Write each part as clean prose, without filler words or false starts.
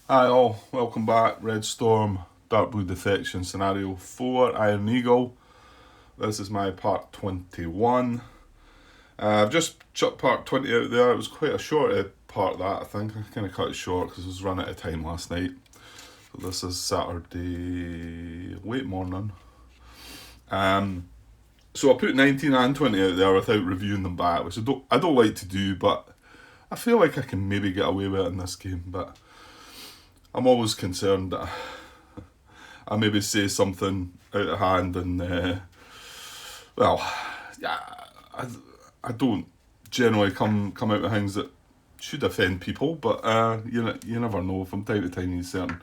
Hi all, welcome back. Red Storm, Dark Blue Defection, Scenario 4, Iron Eagle. This is my part 21. I've just chucked part 20 out there. It was quite a short part, that I think. I kind of cut it short because I was running out of time last night. So this is Saturday, late morning. So I put 19 and 20 out there without reviewing them back, which I don't like to do, but I feel like I can maybe get away with it in this game. But I'm always concerned that I maybe say something out of hand and, well, yeah, I don't generally come out with things that should offend people, but you never know. From time to time,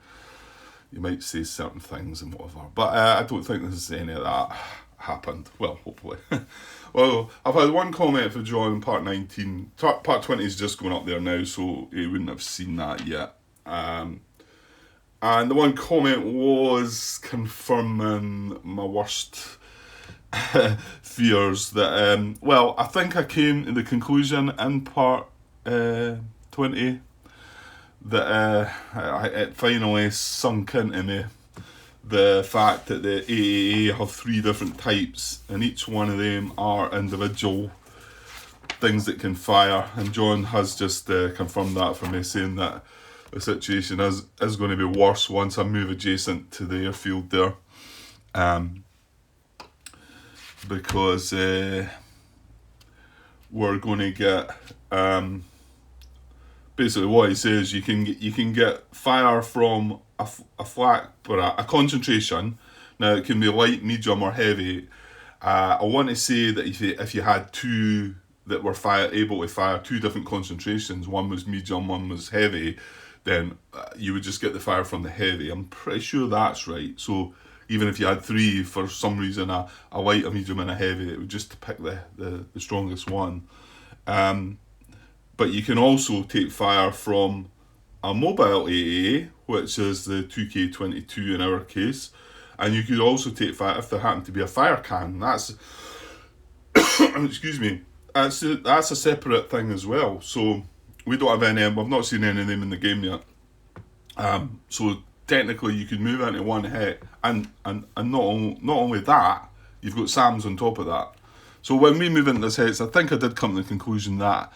you might say certain things and whatever. But I don't think there's any of that happened. Well, hopefully. Well, I've had one comment for John in part 19. Part 20 is just going up there now, so he wouldn't have seen that yet. And the one comment was confirming my worst fears that, well, I think I came to the conclusion in part 20 that it finally sunk into me the fact that the AAA have 3 different types and each one of them are individual things that can fire. And John has just confirmed that for me, saying that the situation is going to be worse once I move adjacent to the airfield there. Because we're going to get basically what he says, you can get fire from a flak, but a concentration. Now it can be light, medium, or heavy. I want to say that if you had 2 that were able to fire 2 different concentrations, one was medium, one was heavy, then you would just get the fire from the heavy. I'm pretty sure that's right. So even if you had 3, for some reason, a light, a medium, and a heavy, it would just pick the strongest one. But you can also take fire from a mobile AA, which is the 2K22 in our case. And you could also take fire if there happened to be a fire can. That's excuse me. That's a separate thing as well. So we don't have any. We've not seen any of them in the game yet. So technically, you could move into one hit, and not only that, you've got SAMs on top of that. So when we move into this hex, I think I did come to the conclusion that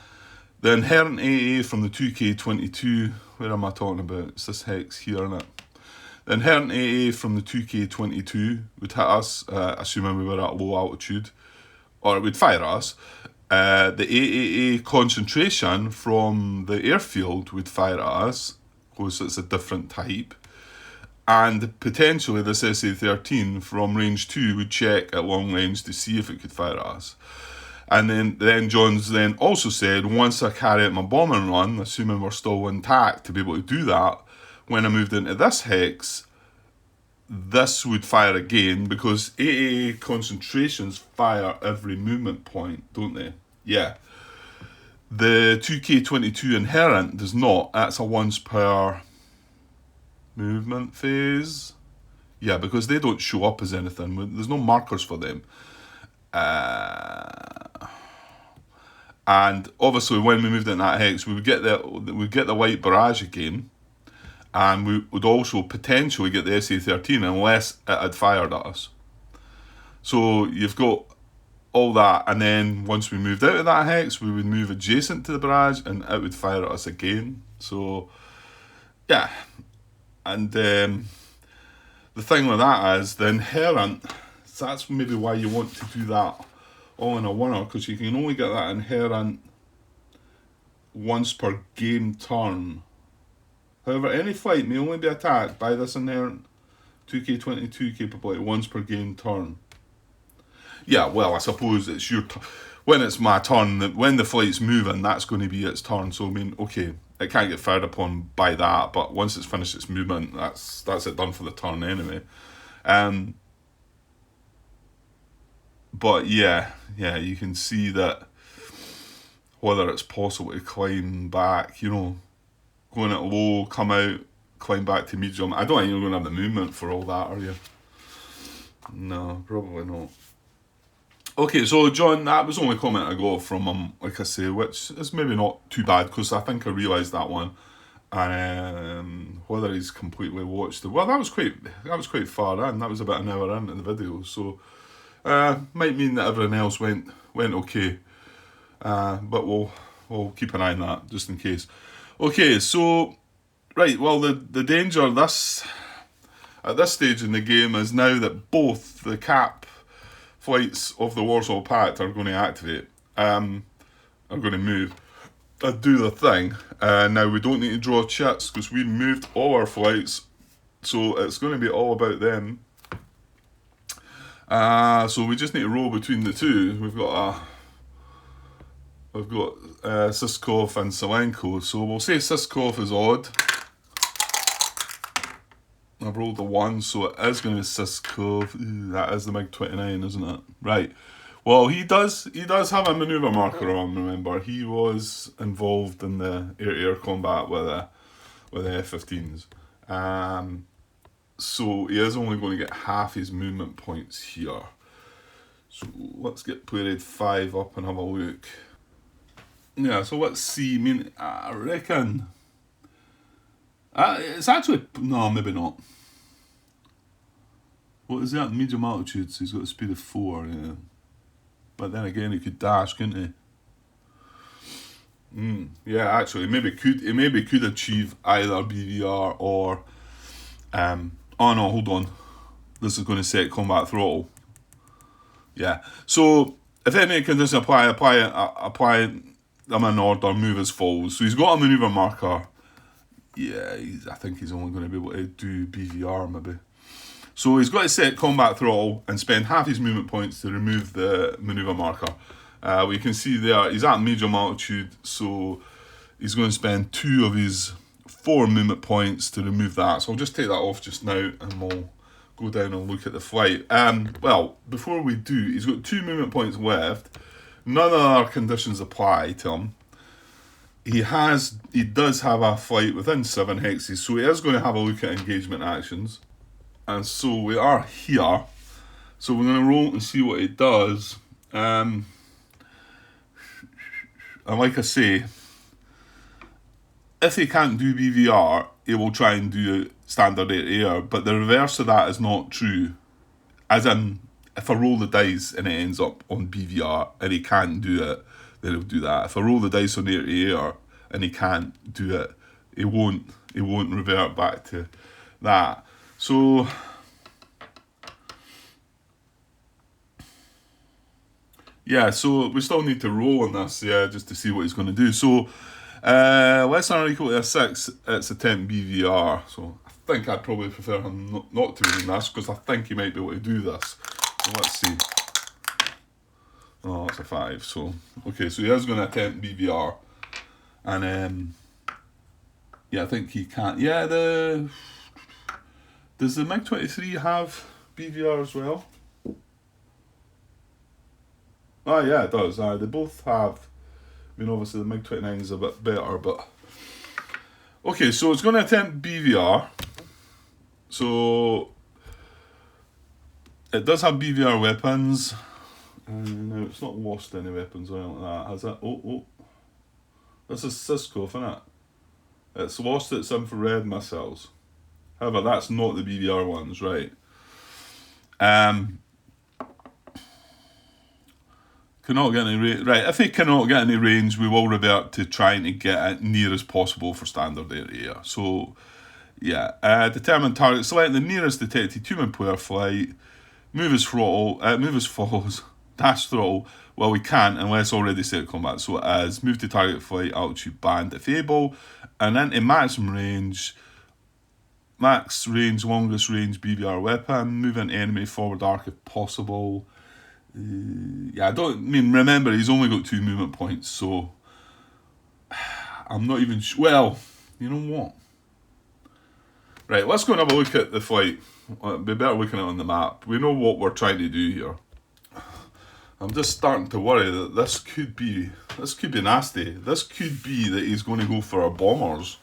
the inherent AA from the 2K22, where am I talking about? It's this hex here, isn't it? The inherent AA from the 2K22 would hit us, assuming we were at low altitude, or it would fire us. The AAA concentration from the airfield would fire at us, because it's a different type. And potentially this SA-13 from range 2 would check at long range to see if it could fire at us. And then John's then also said, once I carry out my bombing run, assuming we're still intact to be able to do that, when I moved into this hex, this would fire again, because AA concentrations fire every movement point, don't they? Yeah. The 2K22 inherent does not. That's a once per movement phase. Yeah, because they don't show up as anything. There's no markers for them. And obviously, when we moved in that hex, we would get the white barrage again, and we would also potentially get the SA-13 unless it had fired at us. So you've got all that, and then once we moved out of that hex, we would move adjacent to the barrage, and it would fire at us again. So yeah, and the thing with that is the inherent. So that's maybe why you want to do that all in a winner, because you can only get that inherent once per game turn. However, any flight may only be attacked by this inherent 2K22 capability once per game turn. Yeah, well, I suppose it's your when it's my turn, when the flight's moving, that's going to be its turn. So I mean, okay, it can't get fired upon by that, but once it's finished its movement, that's it done for the turn anyway. But yeah, you can see that whether it's possible to climb back, going at low, come out, climb back to medium. I don't think you're going to have the movement for all that, are you? No, probably not. Okay, so John, that was the only comment I got from him, like I say, which is maybe not too bad, because I think I realised that one. And whether he's completely watched it, well, that was quite far in. That was about an hour into the video, so might mean that everything else went okay. But we'll keep an eye on that just in case. Okay, so right, well, the danger at this stage in the game is now that both the cap flights of the Warsaw Pact are going to activate, are going to move, do the thing. Now we don't need to draw chits because we moved all our flights, so it's going to be all about them. So we just need to roll between the two. We've got Siskov and Selenko, so we'll say Siskov is odd. I've rolled a 1, so it is going to be Siskov. Ooh, that is the MiG-29, isn't it? Right. Well, he does have a manoeuvre marker on, remember. He was involved in the air-to-air combat with the F-15s. So he is only going to get half his movement points here. So let's get play rate 5 up and have a look. Yeah, so let's see. I mean, I reckon... it's actually... No, maybe not. What is that? Medium altitude, so he's got a speed of 4, yeah. But then again, he could dash, couldn't he? Yeah, actually, he maybe could achieve either BVR or... oh no, hold on. This is going to set combat throttle. Yeah. So, if any conditions apply them in order, move as follows. So he's got a manoeuvre marker. Yeah, I think he's only going to be able to do BVR maybe. So he's got to set combat throttle and spend half his movement points to remove the manoeuvre marker. We can see there, he's at medium altitude, so he's going to spend 2 of his 4 movement points to remove that. So I'll just take that off just now and we'll go down and look at the flight. Well, before we do, he's got 2 movement points left. None of our conditions apply to him. He does have a flight within 7 hexes, so he is going to have a look at engagement actions. And so we are here. So we're going to roll and see what it does. And like I say, if he can't do BVR, he will try and do standard air-to-air. But the reverse of that is not true. As in, if I roll the dice and it ends up on BVR and he can't do it, then he'll do that. If I roll the dice on air-to-air and he can't do it, he won't revert back to that. So yeah, so we still need to roll on this, yeah, just to see what he's going to do. So less than or equal to a 6, it's attempt BVR. So I think I'd probably prefer him not to win this, because I think he might be able to do this. So let's see. Oh, that's a 5. So okay, so he is going to attempt BVR, and yeah, I think he can't. Yeah, does the MiG-23 have BVR as well? Oh yeah, it does. They both have. I mean, obviously the MiG-29 is a bit better, but okay. So it's going to attempt BVR. So it does have BVR weapons. No, it's not lost any weapons or anything like that, has it? Oh, this is Siskov, isn't it? It's lost its infrared missiles. However, that's not the BVR ones, right? Cannot get any range. Right, if he cannot get any range, we will revert to trying to get it near as possible for standard air-to-air. So, yeah. Determine target. Select the nearest detected human player flight. Move as follows. Dash throttle. Well, we can't unless already set combat. So it is move to target flight altitude band if able, and then in maximum range. Max range, longest range BVR weapon. Move an enemy forward arc if possible. Yeah, remember, he's only got 2 movement points, so I'm not even sure. Well, you know what? Right, let's go and have a look at the flight. It'd be better looking at it on the map. We know what we're trying to do here. I'm just starting to worry that this could be nasty. This could be that he's going to go for our bombers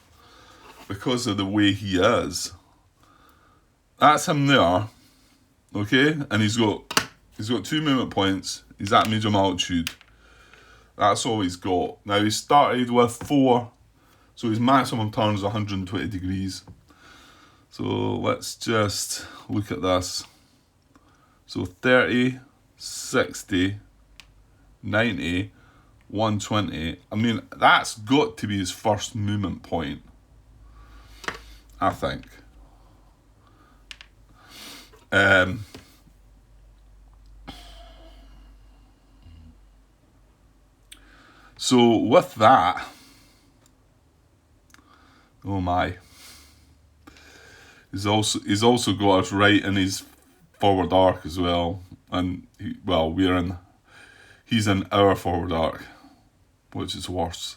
because of the way he is. That's him there, okay? And he's got 2 movement points. He's at medium altitude. That's all he's got. Now he started with 4 So his maximum turn is 120 degrees. So let's just look at this. So 30, 60, 90, 120. I mean, that's got to be his first movement point, I think. So with that, oh my, he's also got us right in his forward arc as well, and he's in our forward arc, which is worse.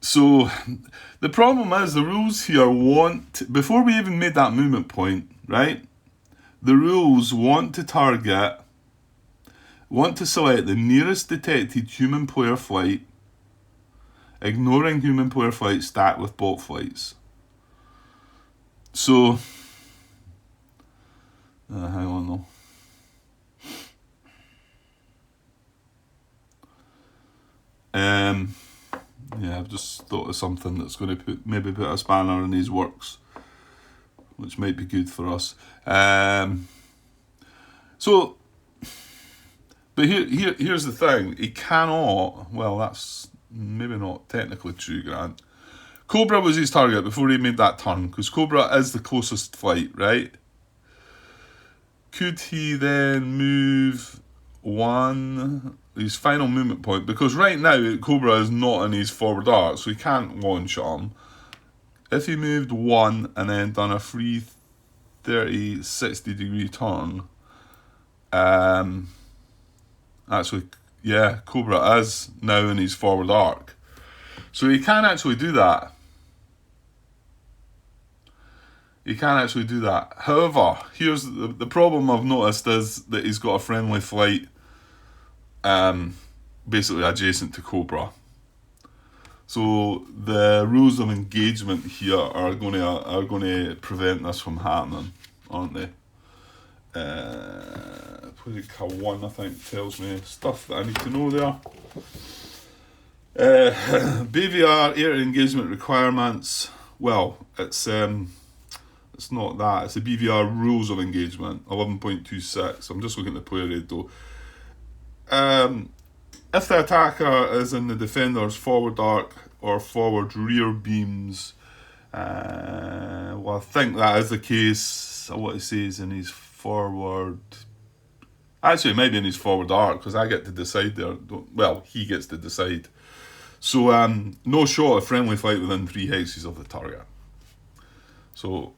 So the problem is the rules here before we even made that movement point, right? The rules want to select the nearest detected human player flight, ignoring human player flight stacked with bot flights. So, hang on though. Yeah, I've just thought of something that's going to maybe put a spanner in these works, which might be good for us. So, but here's the thing. He cannot, well, that's maybe not technically true, Grant. Cobra was his target before he made that turn, because Cobra is the closest flight, right? Could he then move his final movement point? Because right now, Cobra is not in his forward arc, so he can't launch him. If he moved one and then done a free 30, 60 degree turn, actually, yeah, Cobra is now in his forward arc. So he can actually do that. However, here's the problem I've noticed is that he's got a friendly flight basically adjacent to Cobra. So the rules of engagement here are going to prevent this from happening, aren't they? Car 1, I think, tells me stuff that I need to know there. BVR air engagement requirements. Well, it's not that. It's the BVR rules of engagement, 11.26. I'm just looking at the player aid though. If the attacker is in the defender's forward arc or forward rear beams, well, I think that is the case. What he says in his forward. Actually, it might be in his forward arc because I get to decide there. Well, he gets to decide. So, no shot of friendly flight within 3 hexes of the target. So,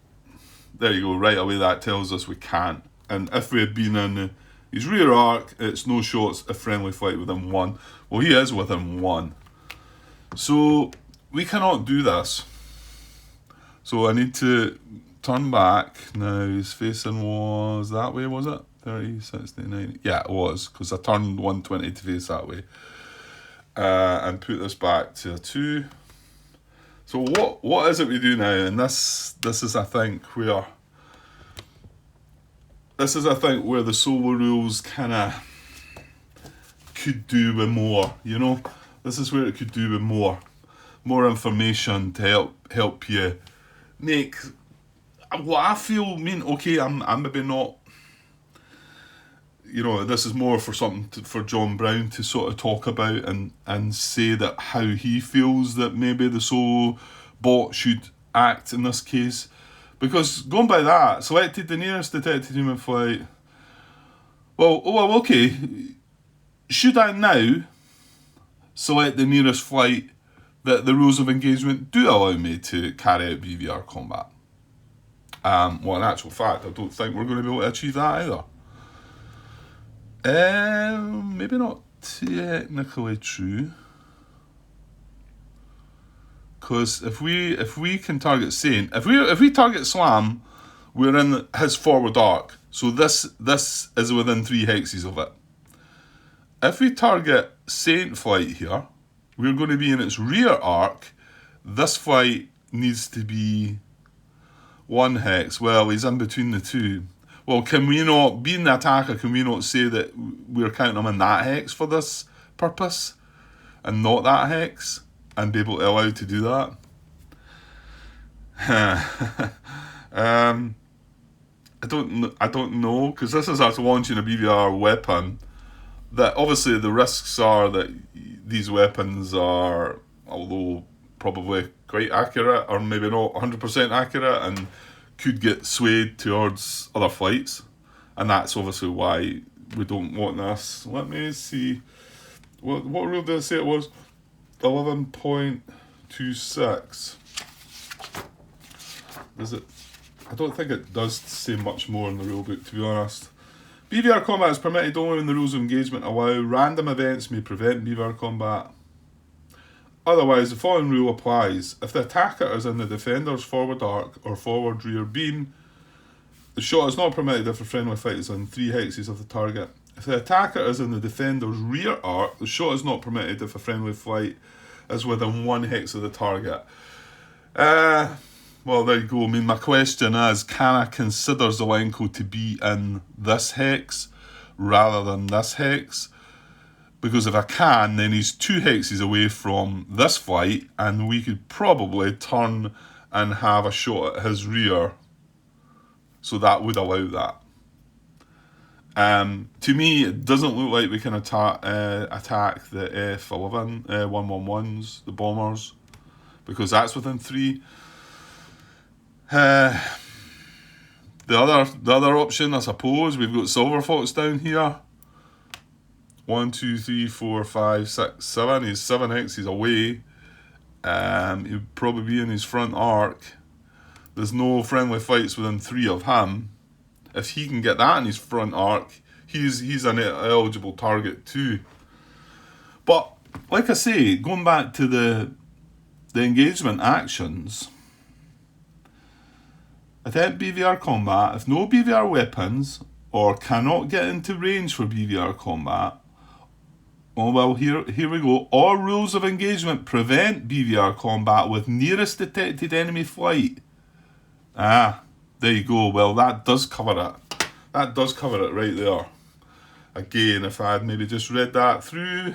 there you go. Right away, that tells us we can't. And if we had been in his rear arc, it's no shots of friendly flight within 1. Well, he is within 1. So, we cannot do this. So, I need to turn back. Now, his facing was that way, was it? 30, 60, 90. Yeah, it was, because I turned 120 to face that way. And put this back to a 2. So what is it we do now? And this is I think where the solo rules kinda could do with more, you know? This is where it could do with more information to help you make what I feel mean. Okay, I'm maybe not, you know, this is more for something for John Brown to sort of talk about and say that how he feels that maybe the solo bot should act in this case. Because going by that, selected the nearest detected human flight. Well, okay. Should I now select the nearest flight that the rules of engagement do allow me to carry out BVR combat? Well, in actual fact, I don't think we're going to be able to achieve that either. Maybe not technically true, because if we can target Saint, if we target Slam, we're in his forward arc. So this is within 3 hexes of it. If we target Saint flight here, we're going to be in its rear arc. This flight needs to be 1 hex. Well, he's in between the 2. Well, can we not, being the attacker, can we not say that we're counting him in that hex for this purpose and not that hex? and be able to allow to do that? I don't know, because this is us launching a BVR weapon. That obviously the risks are that these weapons are, although probably quite accurate, or maybe not 100% accurate, and could get swayed towards other flights, and that's obviously why we don't want this. Let me see. What rule did I say it was? 11.26. Is it? I don't think it does say much more in the rulebook, to be honest. BVR combat is permitted only when the rules of engagement allow. Random events may prevent BVR combat. Otherwise, the following rule applies. If the attacker is in the defender's forward arc or forward rear beam, the shot is not permitted if a friendly fight is on 3 hexes of the target. If the attacker is in the defender's rear arc, the shot is not permitted if a friendly flight is within 1 hex of the target. Well, there you go. I mean, my question is, can I consider Zelenko to be in this hex rather than this hex? Because if I can, then he's 2 hexes away from this flight, and we could probably turn and have a shot at his rear. So that would allow that. To me, it doesn't look like we can attack the F-11 111s, the bombers, because that's within 3. The other option, I suppose, we've got Silver Fox down here. 1, 2, 3, 4, 5, 6, 7. He's 7 hexes away. He'll probably be in his front arc. There's no friendly fights within 3 of him. If he can get that in his front arc, he's an eligible target too. But like I say, going back to the engagement actions, attempt BVR combat. If no BVR weapons or cannot get into range for BVR combat, oh well, here we go. All rules of engagement prevent BVR combat with nearest detected enemy flight. There you go. Well, that does cover it. That does cover it right there. Again, if I had maybe just read that through,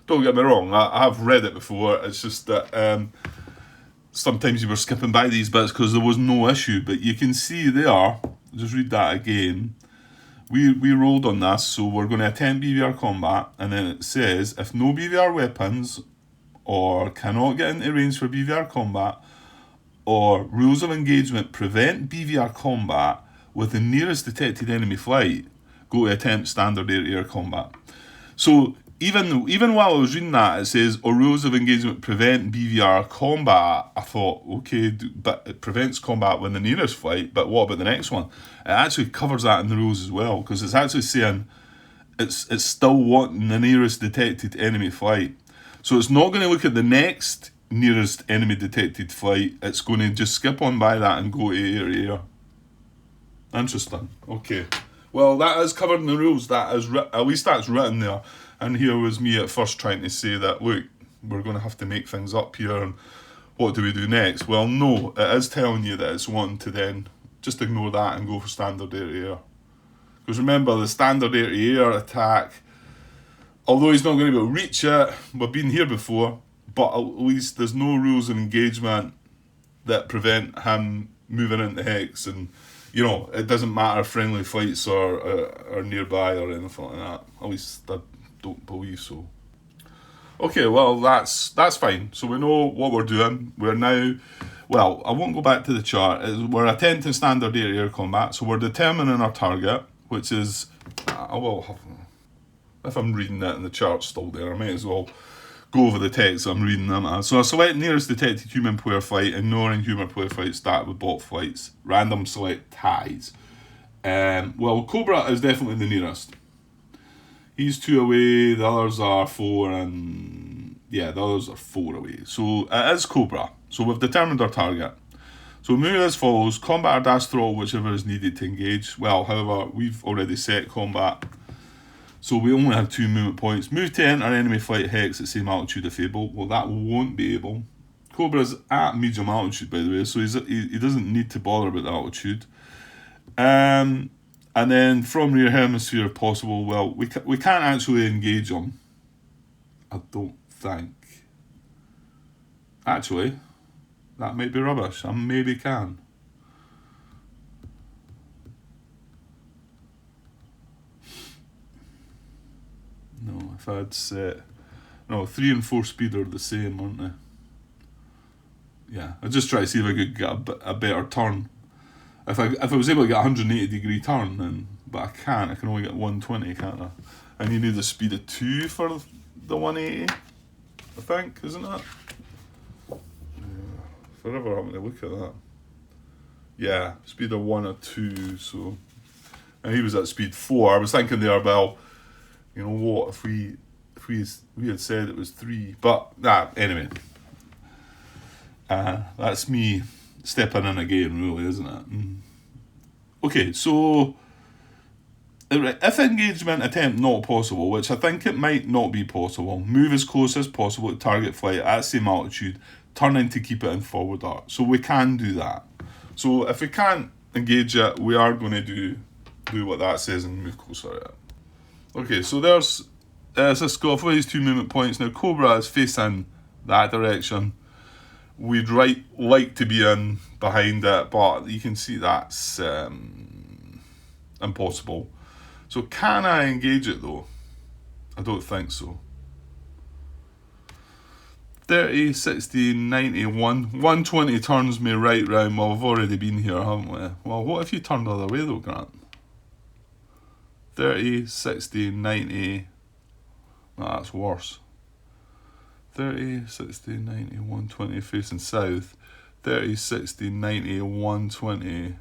don't get me wrong, I've read it before. It's just that sometimes you were skipping by these bits because there was no issue. But you can see there, just read that again. We rolled on this, so we're going to attempt BVR combat, and then it says, if no BVR weapons or cannot get into range for BVR combat, or rules of engagement prevent BVR combat with the nearest detected enemy flight, go to attempt standard air-to-air combat. So even while I was reading that, it says, or rules of engagement prevent BVR combat. I thought, okay, but it prevents combat with the nearest flight, but what about the next one? It actually covers that in the rules as well, because it's actually saying it's still wanting the nearest detected enemy flight. So it's not going to look at the next nearest enemy detected flight. It's going to just skip on by that and go to air-to-air. Interesting. Okay. Well, that is covered in the rules. That is at least that's written there. And here was me at first trying to say that, look, we're going to have to make things up here, and what do we do next? Well, no, it is telling you that it's wanting to then just ignore that and go for standard air-to-air. Because remember, the standard air-to-air attack, although he's not going to be able to reach it, we've been here before, but at least there's no rules of engagement that prevent him moving into hex, and you know, it doesn't matter if friendly flights are nearby or anything like that. At least I don't believe so. Okay, well that's fine. So we know what we're doing. We're now, well, I won't go back to the chart. We're attempting standard air-to-air combat. So we're determining our target, which is, I will have, if I'm reading that in the chart still there, I may as well go over the text I'm reading them. So I select nearest detected human player flight, ignoring human player flights started with bot flights. Random select ties. Well, Cobra is definitely the nearest. He's 2 away, the others are 4, and yeah, the others are 4 away. So it is Cobra. So we've determined our target. So we move as follows: combat or dash throttle, whichever is needed to engage. Well, however, we've already set combat, so we only have 2 movement points. Move to enter enemy flight hex at same altitude if able. Well, that won't be able. Cobra's at medium altitude, by the way, so he doesn't need to bother about the altitude. And then from rear hemisphere if possible. Well, we can't actually engage him, I don't think. Actually, that might be rubbish. I maybe can. No, if I'd set... No, 3 and 4 speed are the same, aren't they? Yeah, I just try to see if I could get a better turn. If I was able to get a 180 degree turn, then, but I can't. I can only get 120, can't I? And you need a speed of 2 for the 180, I think, isn't it? Forever having to look at that. Yeah, speed of 1 or 2, so... And he was at speed 4. I was thinking there, well, you know what, if we had said it was 3. But, anyway. That's me stepping in again, really, isn't it? Okay, so... If engagement attempt not possible, which I think it might not be possible, move as close as possible to target flight at the same altitude, turning to keep it in forward arc. So we can do that. So if we can't engage it, we are going to do what that says and move closer to it. Okay, so there's Siscoff with his 2 movement points. Now Cobra is facing that direction. We'd like to be in behind it, but you can see that's impossible. So can I engage it though? I don't think so. 30, 60, 90, 120 turns me right round. Well, we've already been here, haven't we? Well, what if you turned the other way though, Grant? 30, 60, 90. No, that's worse. 30, 60, 90, 120 facing south. 30, 60, 90, 120.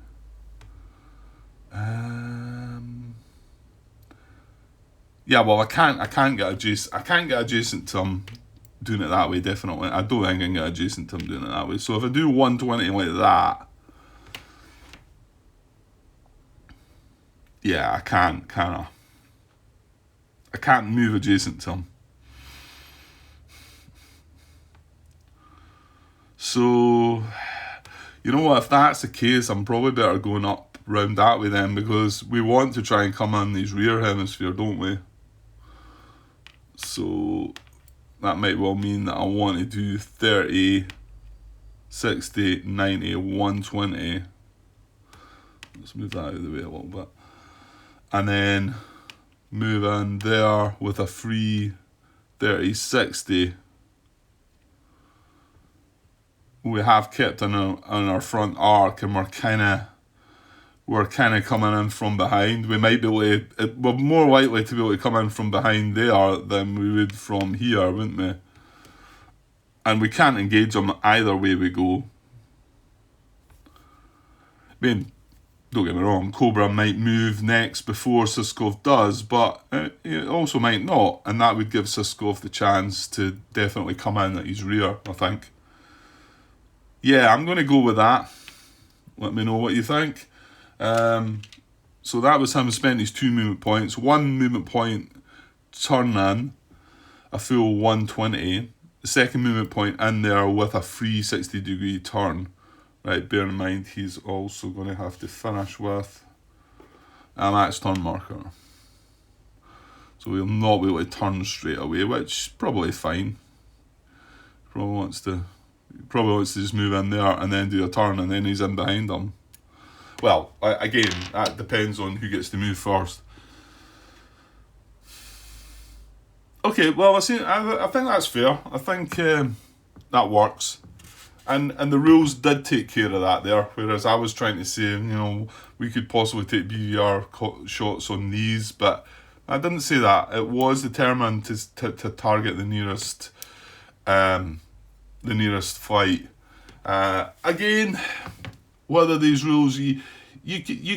Yeah, well, I can't get adjacent to him doing it that way, definitely. I don't think I can get adjacent to him doing it that way. So if I do 120 like that, yeah, I can't, can I? I can't move adjacent to him. So, you know what, if that's the case, I'm probably better going up round that way then, because we want to try and come in these rear hemisphere, don't we? So that might well mean that I want to do 30, 60, 90, 120. Let's move that out of the way a little bit. And then move in there with a free 30, 60. We have kept on our front arc, and we're kind of coming in from behind. We might be able to, we're more likely to be able to come in from behind there than we would from here, wouldn't we? And we can't engage them either way we go. I mean, don't get me wrong, Cobra might move next before Siscoff does, but it also might not, and that would give Siscoff the chance to definitely come in at his rear, I think. Yeah, I'm going to go with that. Let me know what you think. So that was him spent his 2 movement points. 1 movement point turn in, a full 120. The second movement point in there with a free 60 degree turn. Right, bear in mind he's also going to have to finish with a max turn marker. So we'll not be able to turn straight away, which is probably fine. Probably wants to just move in there and then do a turn, and then he's in behind him. Well, again, that depends on who gets to move first. Okay, well, I think that's fair. I think that works. And the rules did take care of that there, whereas I was trying to say, we could possibly take BVR shots on these, but I didn't say that. It was determined to target the nearest flight. Again, whether these rules you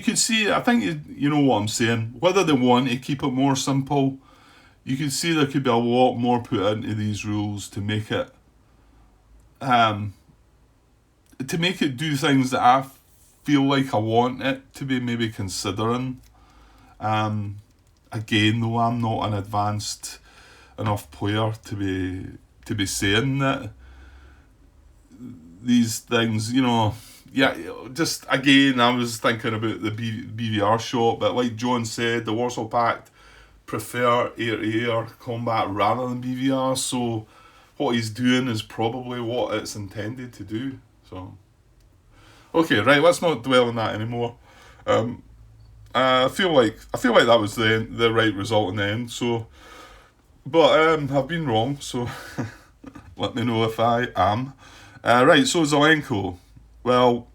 could see, I think you know what I'm saying. Whether they want to keep it more simple, you could see there could be a lot more put into these rules to make it do things that I feel like I want it to be maybe considering. Again, though, I'm not an advanced enough player to be saying that these things, just again, I was thinking about the BVR shot, but like John said, the Warsaw Pact prefer air-to-air combat rather than BVR, so what he's doing is probably what it's intended to do. So, okay, right. Let's not dwell on that anymore. I feel like that was the right result in the end. So, but I've been wrong. So, let me know if I am. Right. So Zelenko. Well,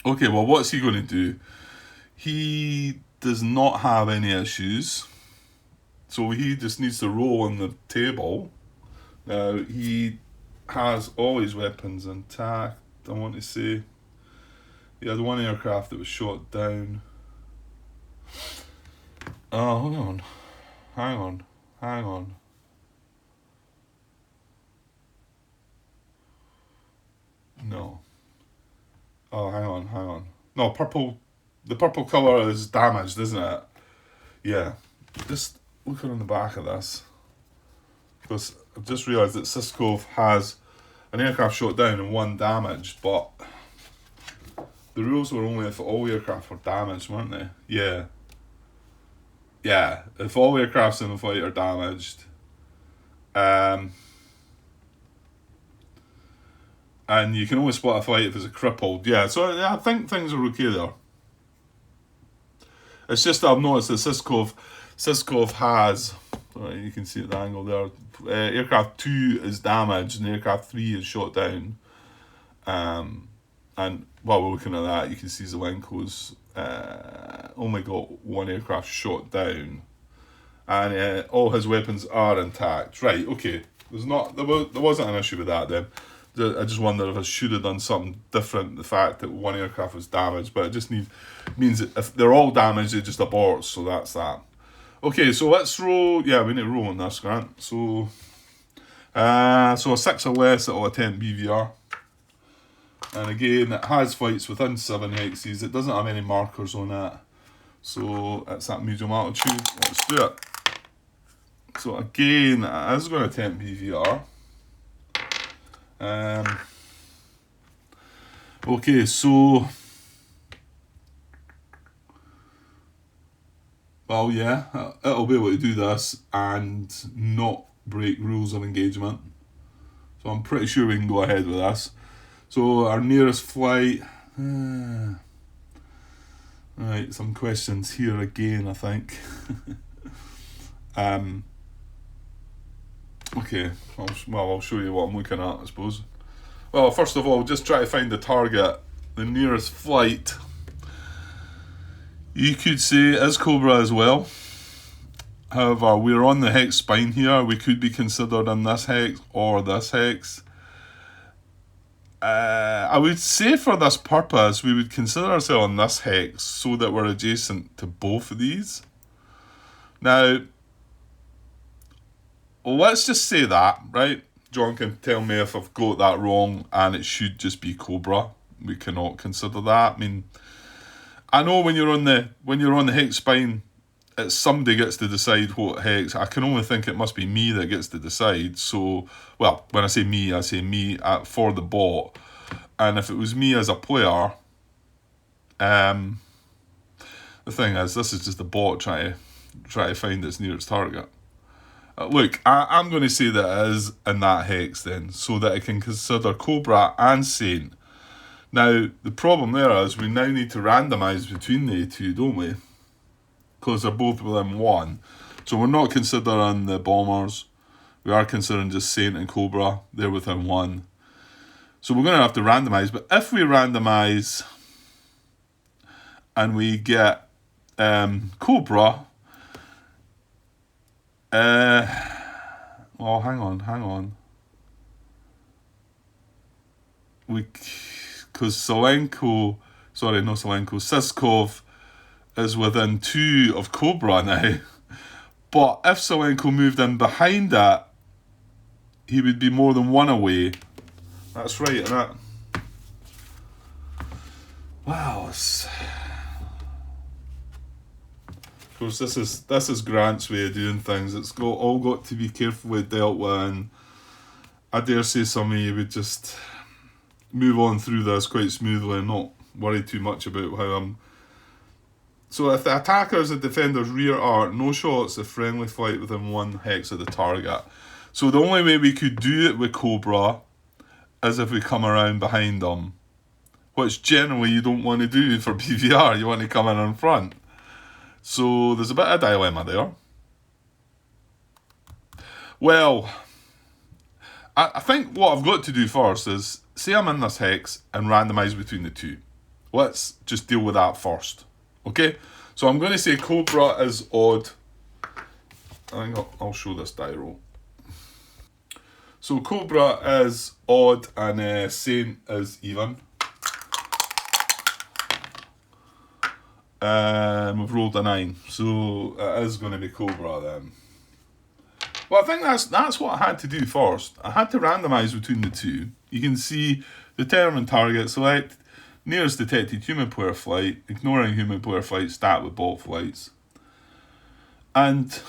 okay. Well, what's he going to do? He does not have any issues. So he just needs to roll on the table. Now, he has all his weapons intact, I want to say. He had one aircraft that was shot down. Oh, hold on. Hang on. No. Oh, hang on. No, the purple colour is damaged, isn't it? Yeah. Just looking on the back of this. Because I've just realised that Siskov has an aircraft shot down and one damaged, but the rules were only if all aircraft were damaged, weren't they? Yeah. Yeah, if all aircrafts in the fight are damaged. And you can only split a fight if it's a crippled. Yeah, so I think things are okay there. It's just I've noticed that Siskov has, you can see at the angle there, aircraft 2 is damaged and aircraft 3 is shot down. And while we're looking at that, you can see Zelenko's only got one aircraft shot down. And all his weapons are intact. Right, okay. There wasn't an issue with that then. I just wonder if I should have done something different. The fact that one aircraft was damaged, but it just means that if they're all damaged, it just aborts. So that's that. Okay, so let's roll. Yeah, we need to roll on this, Grant. So a 6 or less, it'll attempt BVR. And again, it has fights within 7 hexes. It doesn't have any markers on it, so it's at medium altitude. Let's do it. So again, it is going to attempt BVR. Okay, so well, yeah, it'll be able to do this and not break rules of engagement. So I'm pretty sure we can go ahead with this. So our nearest flight. Right, some questions here again, I think. Okay, I'll show you what I'm looking at, I suppose. Well, first of all, just try to find the target. The nearest flight, you could say, is Cobra as well. However, we're on the hex spine here. We could be considered in this hex or this hex. I would say for this purpose, we would consider ourselves in this hex so that we're adjacent to both of these. Now, let's just say that, right? John can tell me if I've got that wrong and it should just be Cobra. We cannot consider that. I mean, I know when you're on the hex spine, it's somebody gets to decide what hex. I can only think it must be me that gets to decide. So, well, when I say me for the bot. And if it was me as a player, the thing is, this is just the bot trying to find its nearest target. Look, I'm going to say that it is in that hex then, so that it can consider Cobra and Saint. Now, the problem there is we now need to randomise between the two, don't we? Because they're both within 1. So we're not considering the bombers. We are considering just Saint and Cobra. They're within 1. So we're going to have to randomise. But if we randomise and we get Cobra... well, hang on. Because Siskov is within 2 of Cobra now. But if Zelenko moved in behind it, he would be more than 1 away. That's right, isn't it? Wow. Of course, this is Grant's way of doing things. It's all got to be carefully dealt with, and I dare say some of you would just move on through this quite smoothly and not worry too much about how I'm. So if the attacker's and defender's rear arc, no shots if friendly flight within 1 hex of the target. So the only way we could do it with Cobra is if we come around behind them, which generally you don't want to do for PVR. You want to come in front. So there's a bit of dilemma there. Well, I think what I've got to do first is, say I'm in this hex and randomise between the two. Let's just deal with that first. Okay? So I'm going to say Cobra is odd. I think I'll show this die roll. So Cobra is odd and Saint is even. We've rolled a 9, so it is going to be Cobra then. Well, I think that's what I had to do first. I had to randomise between the two. You can see determine target, select nearest detected human player flight, ignoring human player flight, stat with bot flights. And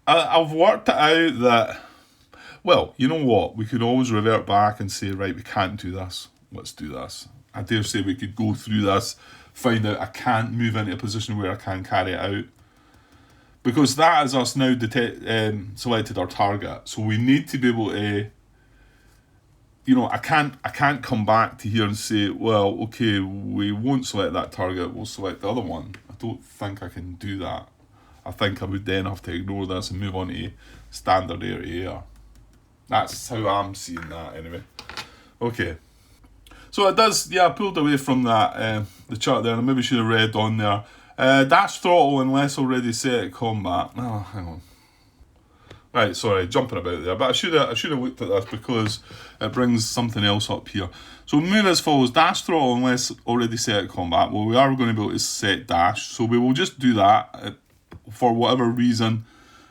I've worked it out that, well, you know what? We could always revert back and say, right, we can't do this. Let's do this. I dare say we could go through this, find out I can't move into a position where I can carry it out. Because that is us now selected our target. So we need to be able to, I can't come back to here and say, well, okay, we won't select that target, we'll select the other one. I don't think I can do that. I think I would then have to ignore this and move on to standard air to air. That's how I'm seeing that anyway. Okay. So it does, I pulled away from that, the chart there, and I maybe should have read on there. Dash throttle unless already set at combat. Oh, hang on. Right, sorry, jumping about there. But I should have looked at this because it brings something else up here. So move as follows. Dash throttle unless already set at combat. Well, we are going to be able to set dash. So we will just do that for whatever reason.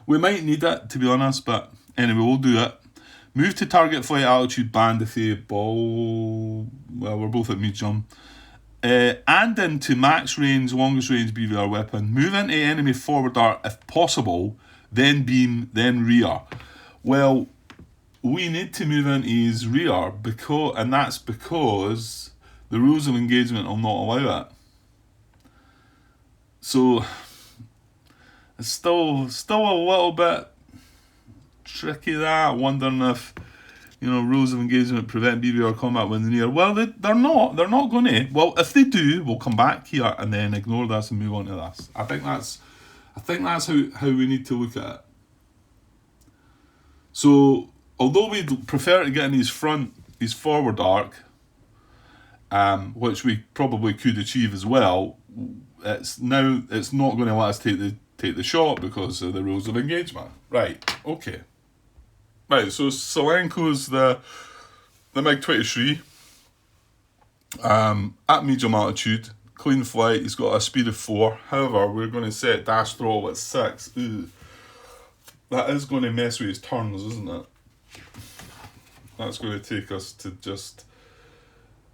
We might need it, to be honest. But anyway, we'll do it. Move to target flight altitude band if you ball. Well, we're both at medium. And into max range, longest range BVR weapon. Move into enemy forward arc if possible, then beam, then rear. Well, we need to move into his rear and that's because the rules of engagement will not allow it. So it's still a little bit tricky that, wondering if rules of engagement prevent BVR combat when they're near. Well, they're not going to. Well, if they do, we'll come back here and then ignore this and move on to this. I think that's how we need to look at it. So, although we'd prefer to get in his forward arc, which we probably could achieve as well, it's not going to let us take the shot because of the rules of engagement. Right, okay. Right, so Selenko's the MiG-23 at medium altitude, clean flight, he's got a speed of 4. However, we're going to set dash throttle at 6. Ooh. That is going to mess with his turns, isn't it? That's going to take us to just,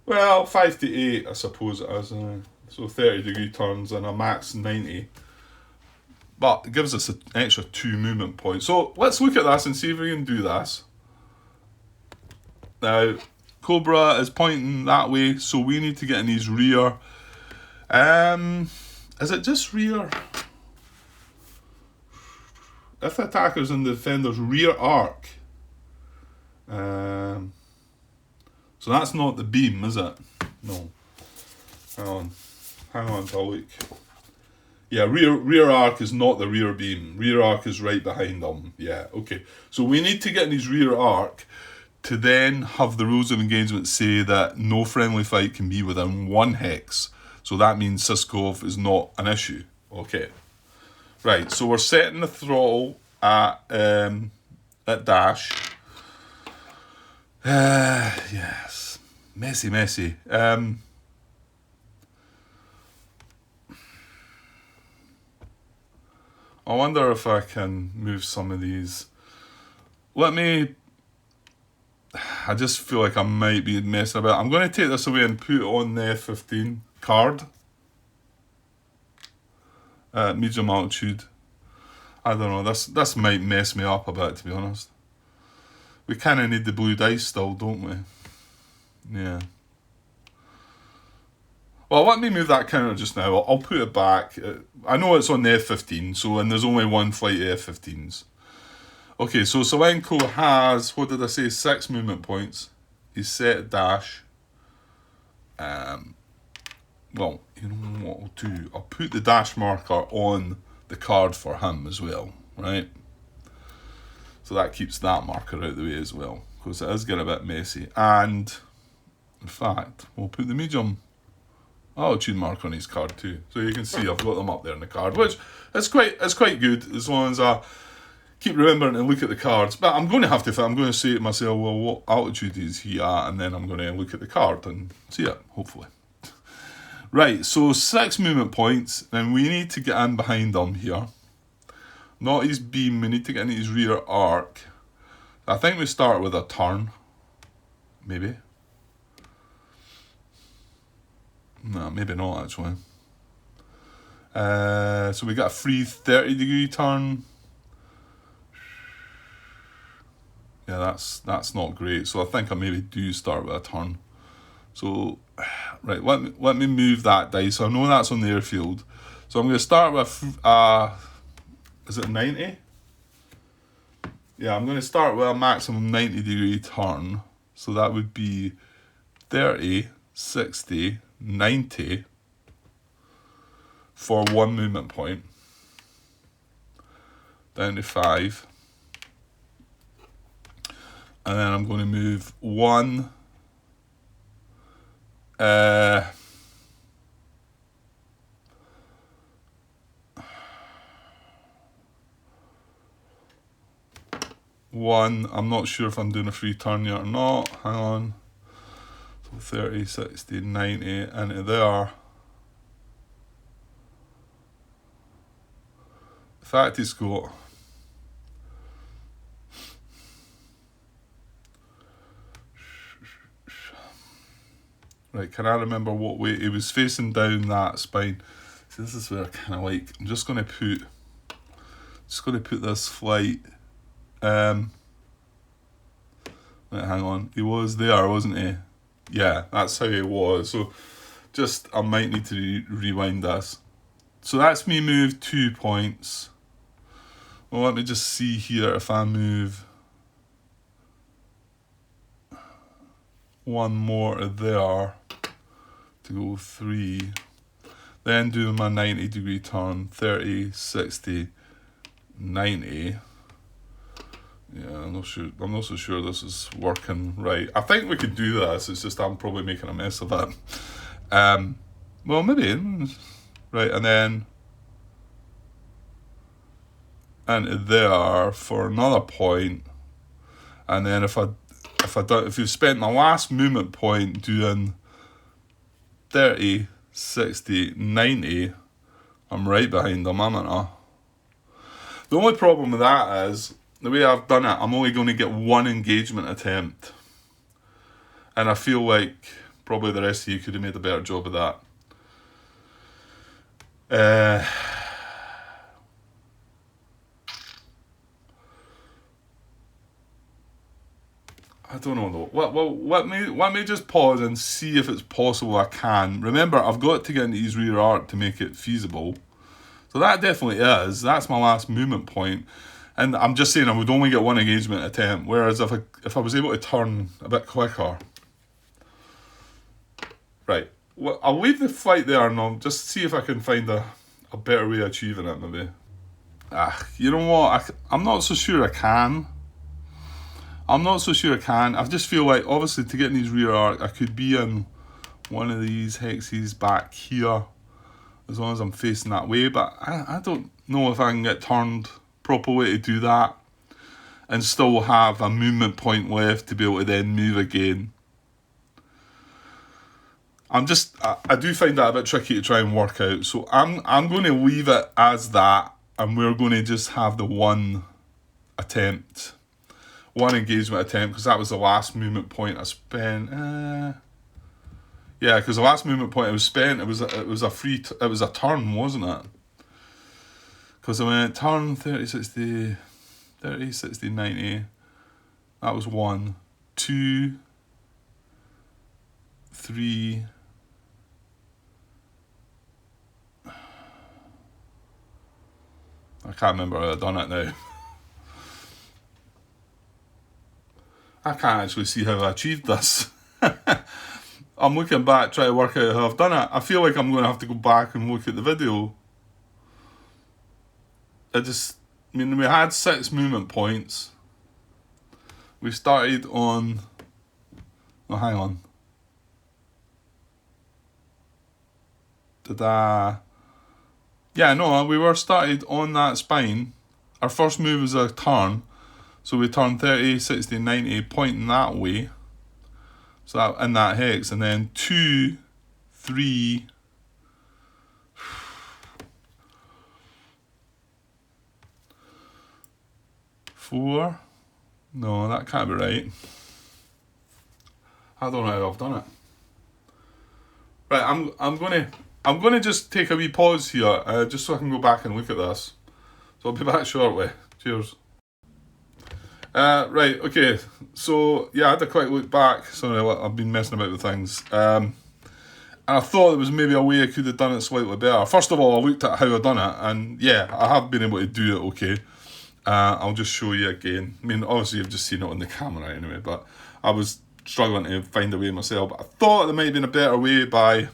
5 to 8, I suppose it is. So 30 degree turns and a max 90. But it gives us an extra 2 movement points. So let's look at this and see if we can do this. Now, Cobra is pointing that way, so we need to get in his rear. Is it just rear? If the attacker's in the defender's rear arc. So that's not the beam, is it? No. Hang on till I look. Yeah, rear arc is not the rear beam. Rear arc is right behind them. Yeah, okay. So we need to get in his rear arc to then have the rules of engagement say that no friendly fight can be within 1 hex. So that means Siskov is not an issue. Okay. Right, so we're setting the throttle at dash. Yes. Messy. I wonder if I can move some of these. I just feel like I might be messing about. I'm going to take this away and put it on the F-15 card. Medium altitude. I don't know, this might mess me up a bit, to be honest. We kind of need the blue dice still, don't we? Yeah. Well, let me move that counter just now. I'll put it back. I know it's on the F-15, and there's only one flight of F-15s. Okay, so Solenko has, what did I say, 6 movement points. He's set dash. Well, you know what I'll do? I'll put the dash marker on the card for him as well, right? So that keeps that marker out of the way as well, because it is getting a bit messy. And, in fact, we'll put the medium altitude marker on his card too. So you can see I've got them up there in the card, which is quite good as long as I keep remembering to look at the cards. But I'm going to say to myself, well, what altitude is he at? And then I'm going to look at the card and see it, hopefully. Right, so 6 movement points, and we need to get in behind him here. Not his beam, we need to get into his rear arc. I think we start with a turn, maybe. No, maybe not actually. So we got a free 30-degree turn. Yeah, that's not great. So I think I maybe do start with a turn. So, right, let me move that dice. So I know that's on the airfield. So I'm going to start with, is it 90? Yeah, I'm going to start with a maximum 90-degree turn. So that would be 30, 60, 90 for 1 movement point. Down to 5. And then I'm going to move 1. One, I'm not sure if I'm doing a free turn yet or not. Hang on. So 30, 60, 90 into there. In fact, he's got right, can I remember what way he was facing down that spine? So this is where I kind of like, I'm just going to put this flight. Right, hang on. He was there, wasn't he? Yeah, that's how he was. So I might need to rewind this. So that's me moved 2 points. Well, let me just see here if I move 1 more to there to go 3. Then do my 90-degree turn, 30, 60, 90. Yeah, I'm not so sure this is working right. I think we could do this, it's just I'm probably making a mess of it. Well, maybe. Right, and then into there for another point. And then if you've spent my last movement point doing 30, 60, 90, I'm right behind them, am I not? The only problem with that is, the way I've done it, I'm only going to get 1 engagement attempt. And I feel like probably the rest of you could have made a better job of that. I don't know though. Well, let me just pause and see if it's possible I can. Remember, I've got to get into his rear arc to make it feasible. So that definitely is. That's my last movement point. And I'm just saying I would only get 1 engagement attempt. Whereas if I was able to turn a bit quicker. Right. Well, I'll leave the flight there and I'll just see if I can find a better way of achieving it maybe. You know what? I'm not so sure I can. I just feel like, obviously, to get in his rear arc, I could be in one of these hexes back here, as long as I'm facing that way. But I don't know if I can get turned proper way to do that and still have a movement point left to be able to then move again. I do find that a bit tricky to try and work out. So I'm going to leave it as that, and we're going to just have the 1 attempt. 1 engagement attempt, because that was the last movement point I spent. Yeah, because the last movement point I was spent, it was a turn, wasn't it? Because I went turn 30, 60, 90. That was 1, 2, 3. I can't remember how I've done it now. I can't actually see how I achieved this. I'm looking back, trying to work out how I've done it. I feel like I'm going to have to go back and look at the video. I mean, we had 6 movement points. We started on... Oh, hang on. Yeah, no, we were started on that spine. Our first move was a turn. So we turn 30, 60, 90, pointing that way. So that in that hex. And then 2, 3... 4. No, that can't be right. I don't know how I've done it. Right, I'm gonna just take a wee pause here, just so I can go back and look at this. So I'll be back shortly. Cheers. Right, okay. So yeah, I had a quick look back. Sorry, I've been messing about with things. And I thought there was maybe a way I could have done it slightly better. First of all, I looked at how I've done it, and yeah, I have been able to do it okay. I'll just show you again. I mean, obviously you've just seen it on the camera anyway, but I was struggling to find a way myself. But I thought there might have been a better way by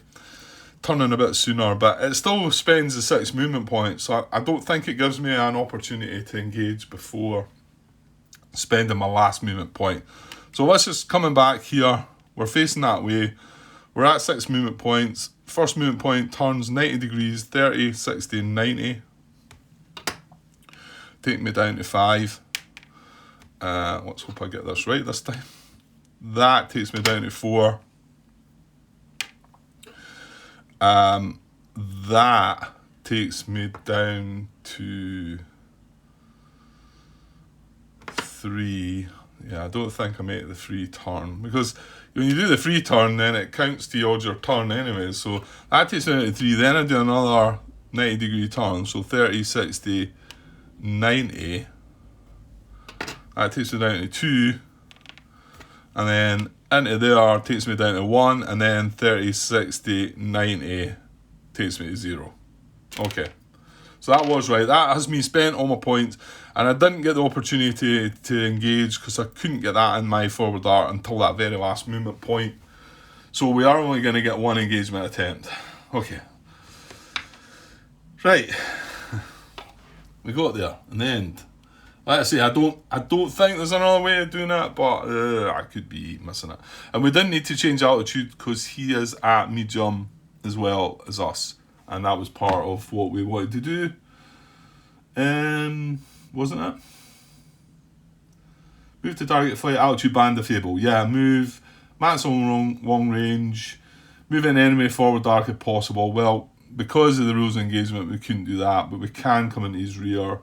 turning a bit sooner, but it still spends the 6 movement points, so I don't think it gives me an opportunity to engage before spending my last movement point. So let's just coming back here. We're facing that way. We're at 6 movement points. First movement point turns 90 degrees, 30, 60, 90. Take me down to 5. Let's hope I get this right this time. That takes me down to 4. That takes me down to 3. Yeah, I don't think I make the free turn, because when you do the free turn, then it counts towards your turn anyway. So that takes me down to 3. Then I do another 90 degree turn, so 30, 60, 90. That takes me down to 2, and then into there takes me down to 1, and then 30, 60, 90 takes me to 0. Okay, so that was right. That has me spent all my points, and I didn't get the opportunity to engage because I couldn't get that in my forward art until that very last movement point. So we are only going to get 1 engagement attempt. Okay, right. We got there in the end. Like I say, I don't think there's another way of doing it, but I could be missing it. And we didn't need to change altitude because he is at medium as well as us, and that was part of what we wanted to do. Wasn't it? Move to target flight altitude band if able. Yeah, move maximum long range. Move an enemy forward arc if possible. Well, because of the rules of engagement, we couldn't do that, but we can come into his rear.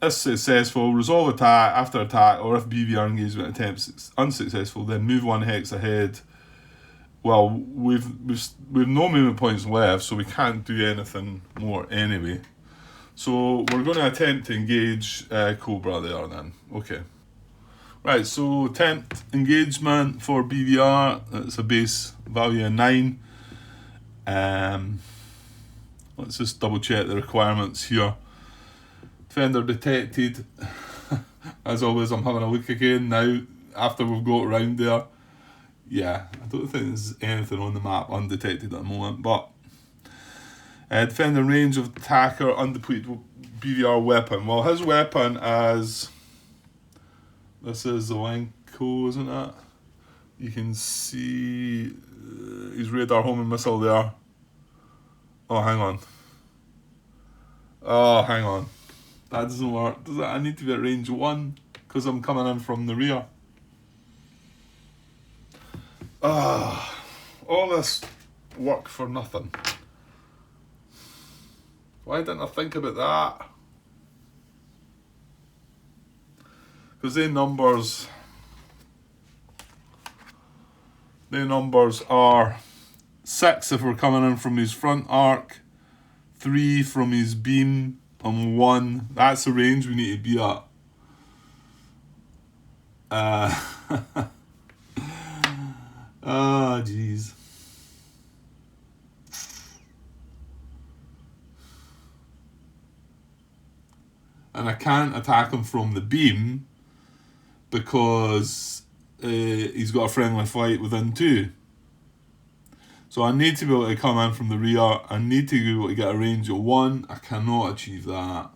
If successful, resolve attack after attack, or if BVR engagement attempts is unsuccessful, then move 1 hex ahead. Well, we've no movement points left, so we can't do anything more anyway. So we're going to attempt to engage Cobra there then. Okay. Right, so attempt engagement for BVR, it's a base value of 9. Let's just double check the requirements here. Defender detected. As always, I'm having a look again now after we've got around there. Yeah, I don't think there's anything on the map undetected at the moment, but defender range of attacker undepleted BVR weapon. Well, his weapon as this is the Lenko, isn't it? You can see his radar homing missile there. Oh, hang on. Oh, hang on. That doesn't work. Does it? I need to be at range 1 because I'm coming in from the rear. All this work for nothing. Why didn't I think about that? Because their numbers are 6 if we're coming in from his front arc, 3 from his beam, and 1. That's the range we need to be at. Oh, jeez. And I can't attack him from the beam because he's got a friendly flight within 2. So I need to be able to come in from the rear. I need to be able to get a range of 1. I cannot achieve that.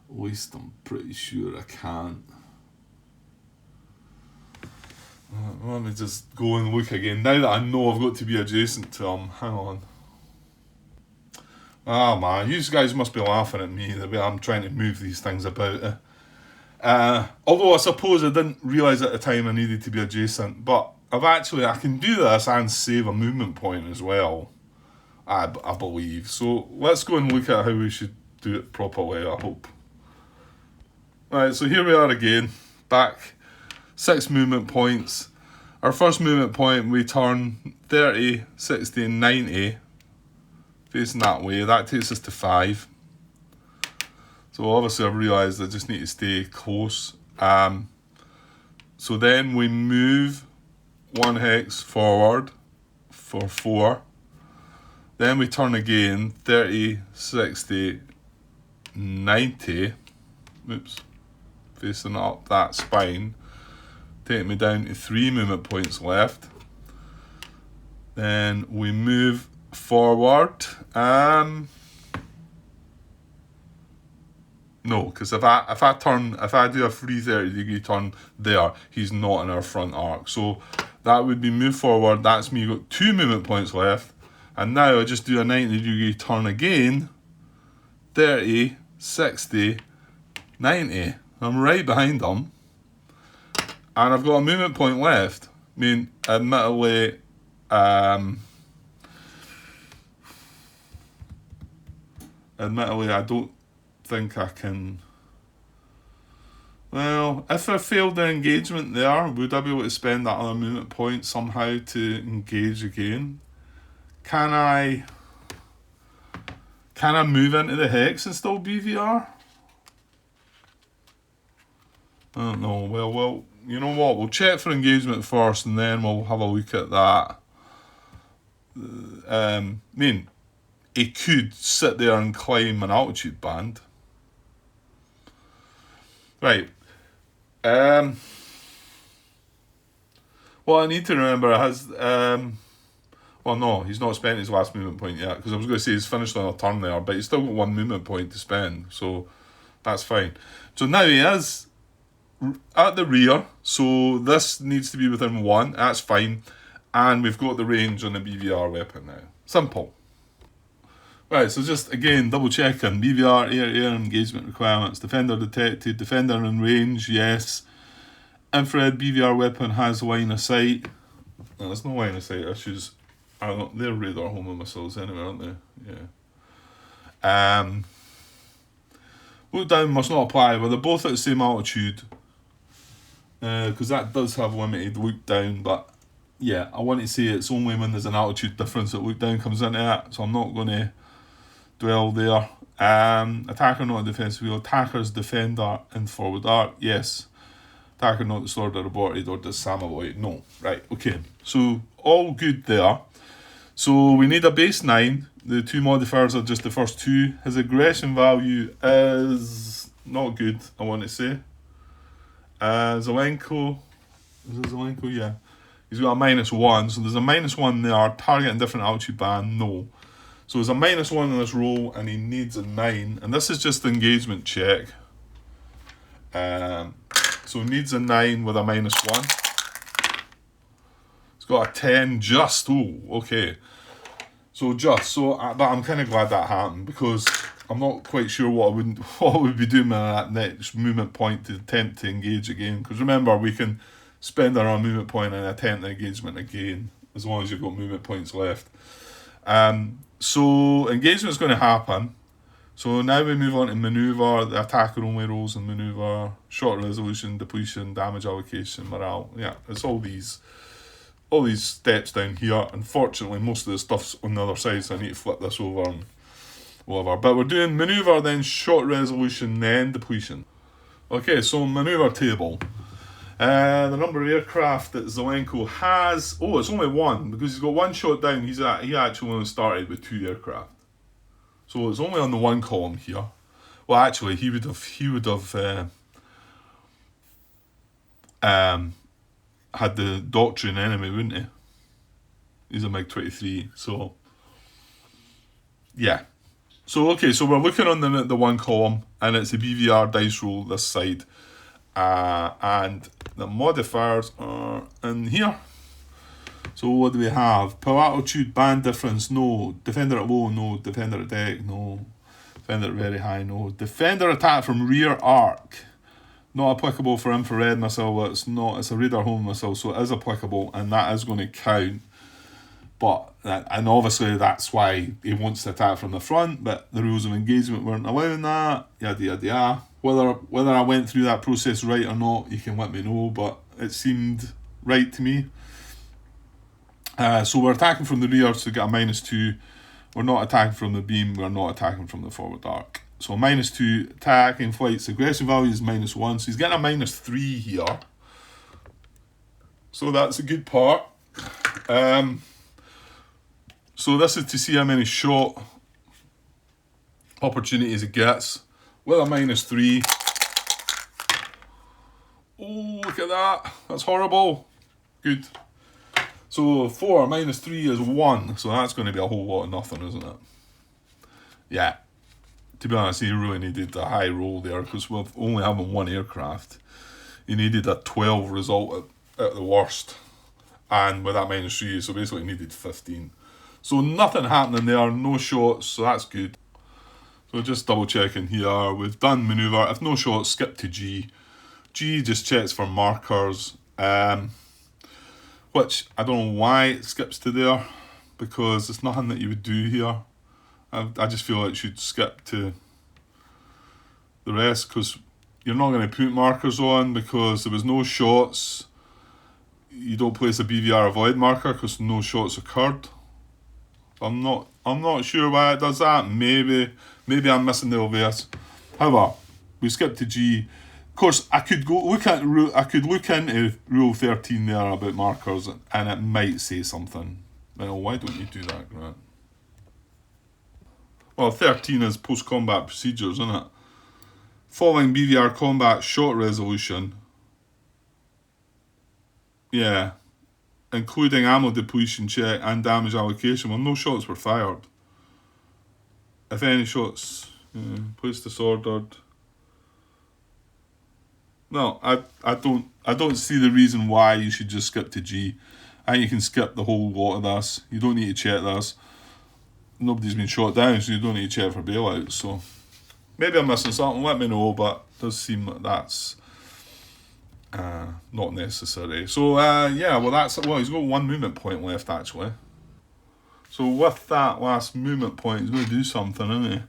At least I'm pretty sure I can't. Let me just go and look again. Now that I know I've got to be adjacent to him. Hang on. Ah, man, you guys must be laughing at me the way I'm trying to move these things about. Although I suppose I didn't realise at the time I needed to be adjacent, but I can do this and save a movement point as well, I believe. So let's go and look at how we should do it properly, I hope. Right, so here we are again, back, 6 movement points. Our first movement point, we turn 30, 60, 90, facing that way. That takes us to 5. So obviously I've realised I just need to stay close. So then we move 1 hex forward for 4. Then we turn again, 30, 60, 90. Oops. Facing up that spine. Take me down to 3 movement points left. Then we move forward. No, because if I do a free 30-degree turn there, he's not in our front arc. So that would be move forward. That's me got 2 movement points left. And now I just do a 90-degree turn again. 30, 60, 90. I'm right behind him. And I've got a movement point left. I mean, admittedly, I don't think I can. Well, if I failed the engagement there, would I be able to spend that other movement point somehow to engage again? Can I move into the hex and still BVR? I don't know. Well, you know what? We'll check for engagement first, and then we'll have a look at that. I mean, he could sit there and climb an altitude band. Right. What I need to remember has... well, no, he's not spent his last movement point yet, because I was going to say he's finished on a turn there, but he's still got 1 movement point to spend, so that's fine. So now he is at the rear, so this needs to be within 1, that's fine, and we've got the range on the BVR weapon now. Simple. Right, so just again, double checking. BVR, air engagement requirements. Defender detected. Defender in range, yes. Infrared BVR weapon has line of sight. No, there's no line of sight issues. They're radar homing missiles anyway, aren't they? Yeah. Look down must not apply, but they're both at the same altitude. Because that does have limited look down, but yeah, I want to say it's only when there's an altitude difference that look down comes into it, so I'm not going to dwell there. Attacker not a defensive wheel. Attacker's defender in forward arc, yes. Attacker not disordered or aborted or disambulate, no. Right, okay. So all good there. So we need a base 9. The 2 modifiers are just the first 2. His aggression value is not good, I want to say. Zelenko, is it Zelenko? Yeah. He's got a -1, so there's a -1 there. Targeting different altitude band, no. So there's a -1 on this roll, and he needs a 9. And this is just the engagement check. So he needs a 9 with a -1. He's got a 10 just. Oh, okay. So just. But I'm kind of glad that happened, because I'm not quite sure what I would be doing with that next movement point to attempt to engage again. Because remember, we can spend our movement point and attempt the engagement again, as long as you've got movement points left. So engagement's going to happen. So now we move on to manoeuvre. The attacker only rolls in manoeuvre. Short resolution, depletion, damage allocation, morale. Yeah, it's all these steps down here. Unfortunately, most of the stuff's on the other side, so I need to flip this over and whatever. But we're doing manoeuvre, then short resolution, then depletion. Okay, so manoeuvre table. The number of aircraft that Zelenko has... Oh, it's only 1, because he's got 1 shot down. He actually only started with 2 aircraft. So it's only on the 1 column here. Well, actually, he would have had the doctrine anyway, wouldn't he? He's a MiG-23, so yeah. So okay, so we're looking on the one column, and it's a BVR dice roll this side, and the modifiers are in here. So what do we have? Power altitude, band difference, no. Defender at low, no. Defender at deck, no. Defender at very high, no. Defender attack from rear arc, not applicable for infrared missile. It's not. It's a radar home missile, so it is applicable, and that is going to count. But and obviously that's why he wants to attack from the front. But the rules of engagement weren't allowing that. Yada yada yada. Whether I went through that process right or not, you can let me know. But it seemed right to me. So we're attacking from the rear to get a -2. We're not attacking from the beam. We're not attacking from the forward arc. So -2 attacking flight's aggressive value is -1. So he's getting a -3 here. So that's a good part. So this is to see how many shot opportunities he gets with a -3. Oh, look at that. That's horrible. Good. So 4 -3 is 1. So that's going to be a whole lot of nothing, isn't it? Yeah. To be honest, he really needed a high roll there, because we're only having one aircraft. He needed a 12 result at the worst. And with that -3, so basically he needed 15. So nothing happening there, no shots, so that's good. So just double checking here, we've done manoeuvre. If no shots, skip to G. G just checks for markers, which I don't know why it skips to there, because it's nothing that you would do here. I just feel like it should skip to the rest, because you're not going to put markers on, because there was no shots. You don't place a BVR avoid marker because no shots occurred. I'm not sure why it does that. Maybe I'm missing the obvious. However, we skip to G. Of course, I could look into Rule 13 there about markers, and it might say something. Well, why don't you do that, Grant? Well, 13 is post-combat procedures, isn't it? Following BVR combat shot resolution. Yeah. Including ammo depletion check and damage allocation. Well, no shots were fired. If any shots, placed disordered. No, I don't see the reason why you should just skip to G. I think you can skip the whole lot of this. You don't need to check this. Nobody's been shot down, so you don't need to check for bailouts. So maybe I'm missing something. Let me know, but it does seem that that's not necessary. So yeah, well he's got one movement point left actually. So with that last movement point, he's going to do something, isn't he?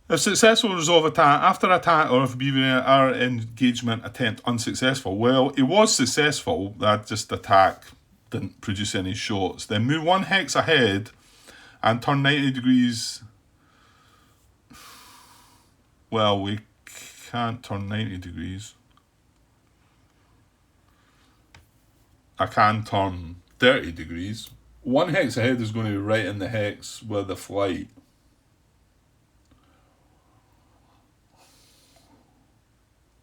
If successful, resolve attack. After attack, or if BVR engagement attempt unsuccessful. Well, it was successful. That just attack didn't produce any shots. Then move 1 hex ahead and turn 90 degrees. Well, we can't turn 90 degrees. I can turn 30 degrees. 1 hex ahead is going to be right in the hex with the flight.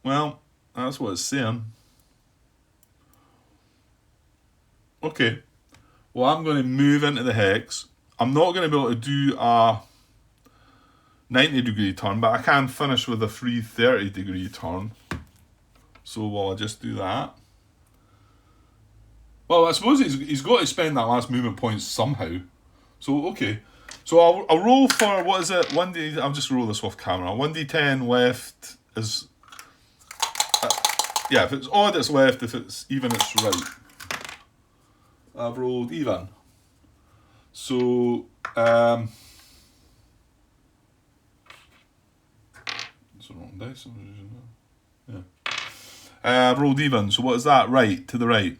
Well, that's what it's saying. Okay. Well, I'm going to move into the hex. I'm not going to be able to do a 90 degree turn, but I can finish with a free 30 degree turn. So I'll just do that. Well, I suppose he's got to spend that last movement point somehow. So, okay. So I'll roll for, what is it? 1D, I'll just roll this off camera. 1d10 left is... yeah, if it's odd, it's left. If it's even, it's right. I've rolled even. So, it's the wrong dice. Yeah. I've rolled even. So what is that? Right, to the right.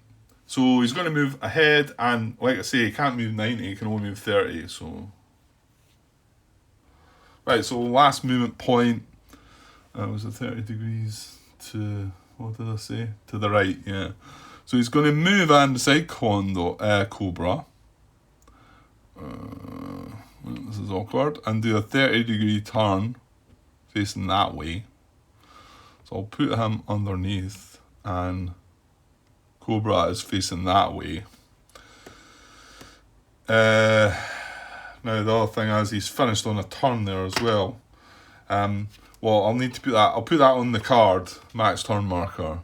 So he's going to move ahead, and like I say, he can't move 90, he can only move 30, so... Right, so last movement point was it 30 degrees to... what did I say? To the right, yeah. So he's going to move on beside Cobra. This is awkward. And do a 30 degree turn facing that way. So I'll put him underneath. and Cobra is facing that way. Now the other thing is he's finished on a turn there as well. Well, I'll need to put that. I'll put that on the card, max turn marker,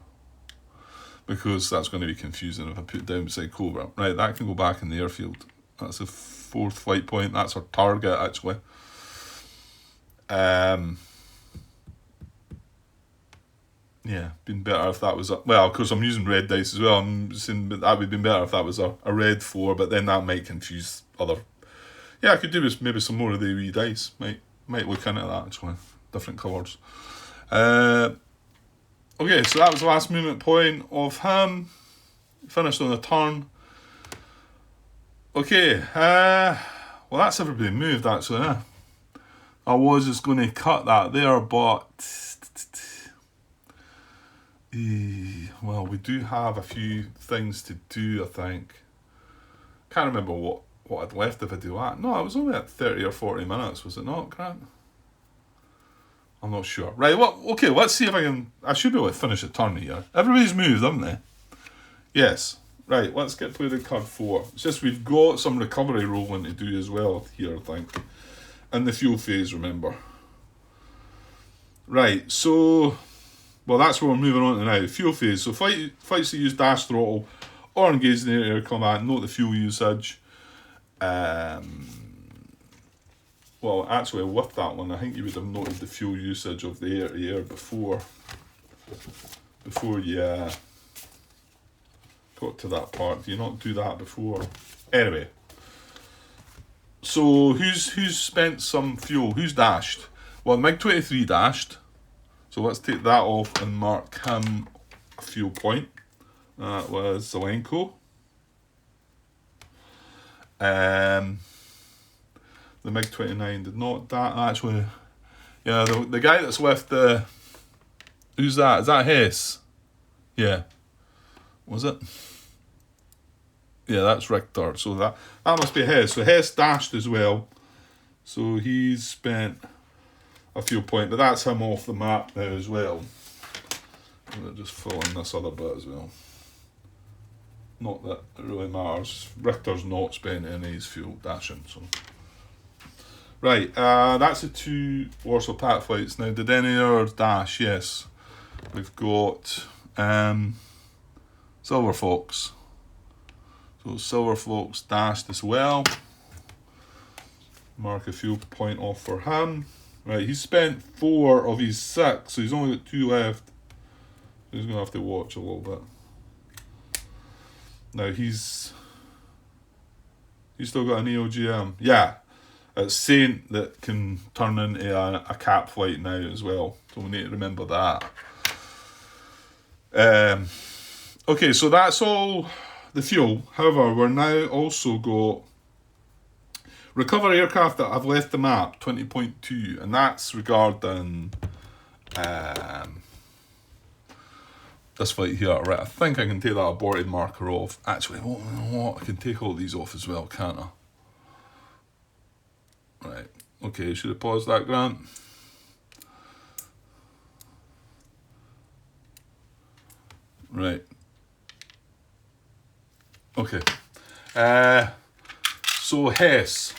because that's going to be confusing if I put it down beside Cobra. Right, that can go back in the airfield. That's the 4th flight point. That's our target actually. Yeah, been better if that was well, of course I'm using red dice as well. I'm saying that would have been better if that was a red 4, but then that might confuse other. Yeah, I could do with maybe some more of the wee dice. Might look into that actually. Different colours. Okay, so that was the last movement point of him. Finished on the turn. Okay, well that's everybody moved actually. I was just going to cut that there, but well, we do have a few things to do, I think. Can't remember what I'd left the video at. No, it was only at 30 or 40 minutes, was it not, Grant? I'm not sure. Right, well, okay, let's see if I should be able to finish a turn here. Everybody's moved, haven't they? Yes. Right, let's get to the card 4. It's just we've got some recovery rolling to do as well here, I think. In the fuel phase, remember. Right, so... Well, that's what we're moving on to now. Fuel phase. So flights that use dash throttle or engage in air combat, note the fuel usage. Well, actually, with that one, I think you would have noted the fuel usage of the air-to-air before you got to that part. Do you not do that before? Anyway, so who's spent some fuel? Who's dashed? Well, MiG-23 dashed. So let's take that off and mark him a fuel point. That was Zelenko. The MiG-29 did not that actually. Yeah, the guy that's left the. Who's that? Is that Hess? Yeah. Was it? Yeah, that's Richter. So that must be Hess. So Hess dashed as well. So he's spent a fuel point, but that's him off the map now as well. I'm going to just fill in this other bit as well. Not that it really matters. Richter's not spent any of his fuel dashing, so. Right, that's the 2 Warsaw Pack flights. Now, did any others dash? Yes. We've got Silver Fox. So Silver Fox dashed as well. Mark a fuel point off for him. Right, he's spent 4 of his 6, so he's only got 2 left. He's going to have to watch a little bit. Now he's still got an EOGM. Yeah. It's Saint that can turn into a cap flight now as well. So we need to remember that. Okay, so that's all the fuel. However, we're now also got recover aircraft that have left the map, 20.2. And that's regarding this flight here. Right, I think I can take that aborted marker off. Actually, you know what? I can take all these off as well, can't I? Right, okay, should I pause that, Grant? Right. Okay. So Hess.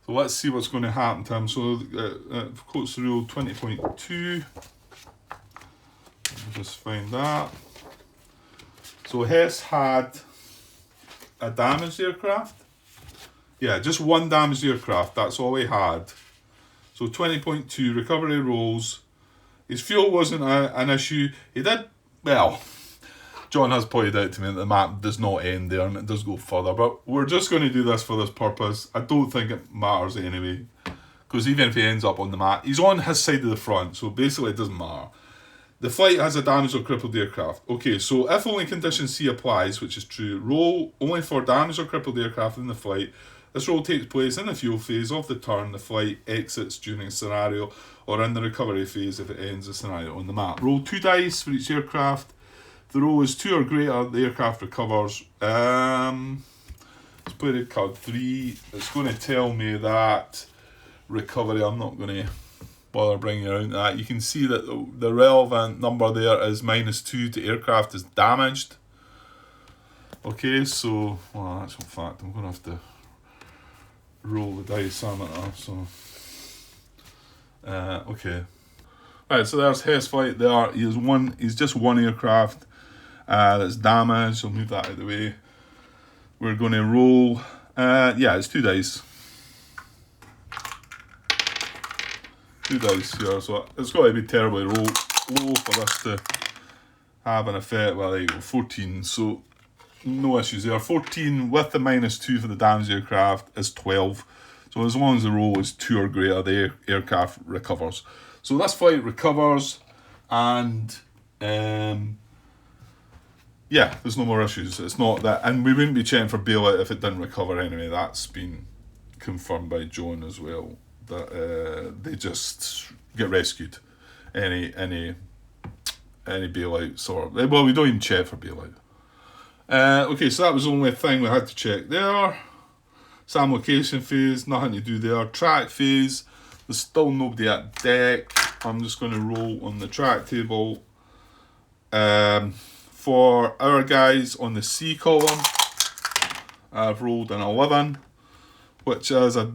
So let's see what's going to happen to him. So, quotes the rule 20.2. Just find that. So Hess had a damaged aircraft. Yeah, just 1 damaged aircraft. That's all he had. So 20.2 recovery rolls. His fuel wasn't an issue. He did well. John has pointed out to me that the map does not end there and it does go further. But we're just going to do this for this purpose. I don't think it matters anyway, because even if he ends up on the map, he's on his side of the front. So basically, it doesn't matter. The flight has a damaged or crippled aircraft. Okay, so if only condition C applies, which is true, roll only for damaged or crippled aircraft in the flight. This roll takes place in the fuel phase of the turn the flight exits during a scenario, or in the recovery phase if it ends a scenario on the map. Roll 2 dice for each aircraft. If the roll is 2 or greater, the aircraft recovers. Let's put it card 3. It's going to tell me that recovery. I'm not going to bother bringing around that. You can see that the relevant number there is -2 to aircraft is damaged. Okay, so, well, actual fact, I'm going to have to roll the dice on it. So, okay. Right, so there's Hess flight there. He's just one aircraft that's damaged. I'll move that out of the way. We're going to roll. Yeah, it's 2 dice. 2 dice here, so it's got to be terribly low for this to have an effect. Well, there you go, 14. So no issues there. 14 with the -2 for the damaged aircraft is 12. So as long as the roll is 2 or greater, the aircraft recovers. So this flight recovers, and yeah, there's no more issues. It's not that, and we wouldn't be checking for bailout if it didn't recover anyway. That's been confirmed by Joan as well, that they just get rescued. Any bailouts, or well, we don't even check for bailout. Okay, so that was the only thing we had to check there. SAM location phase, nothing to do there. Track phase, there's still nobody at deck. I'm just going to roll on the track table. For our guys on the C column, I've rolled an 11, which is a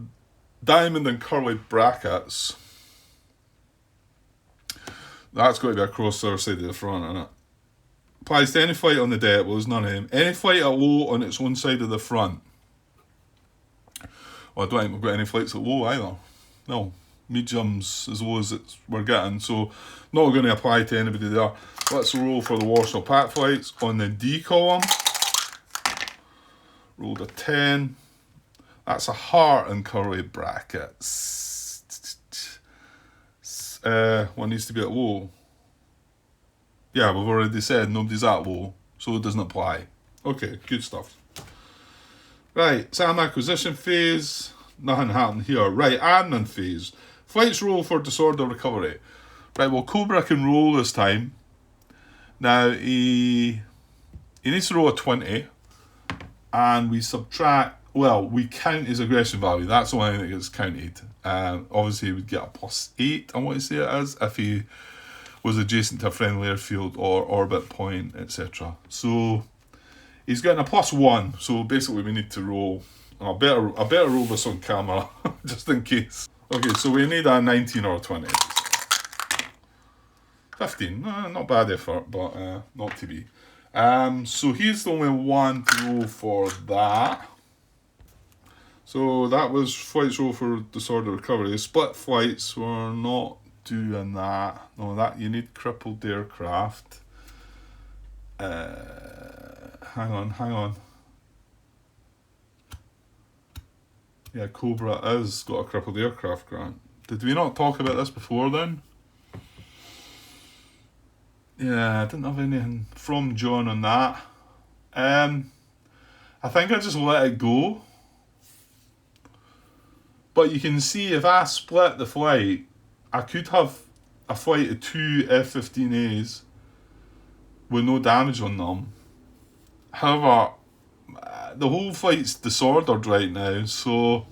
diamond and curly brackets. That's got to be across the other side of the front, isn't it? Applies to any flight on the deck. Well, there's none of them. Any flight at low on its one side of the front. Well, I don't think we've got any flights at low either. No. Mediums as low as we're getting. So, not going to apply to anybody there. Let's roll for the Warsaw Pack flights on the D column. Rolled a 10. That's a heart and curly brackets. One needs to be at low. Yeah, we've already said nobody's at low, so it doesn't apply. Okay, good stuff. Right, SAM acquisition phase. Nothing happened here. Right, admin phase. Flights roll for disorder recovery. Right, well, Cobra can roll this time. Now, he needs to roll a 20, and we subtract, well, we count his aggression value. That's the only thing that gets counted. Obviously, he would get a +8, I want to say it is, if he was adjacent to a friendly airfield or orbit point, etc. So, he's getting a +1, so basically we need to roll. I better roll this on camera, just in case. Okay, so we need a 19 or a 20. 15, not bad effort, but not to be. So he's the only one to roll for that. So that was flights roll for disorder recovery. Split flights, we're not doing that. No, that you need crippled aircraft. Hang on. Yeah, Cobra has got a crippled aircraft grant. Did we not talk about this before then? Yeah, I didn't have anything from John on that. I think I just let it go. But you can see if I split the flight, I could have a flight of 2 F-15As with no damage on them. However, the whole flight's disordered right now, so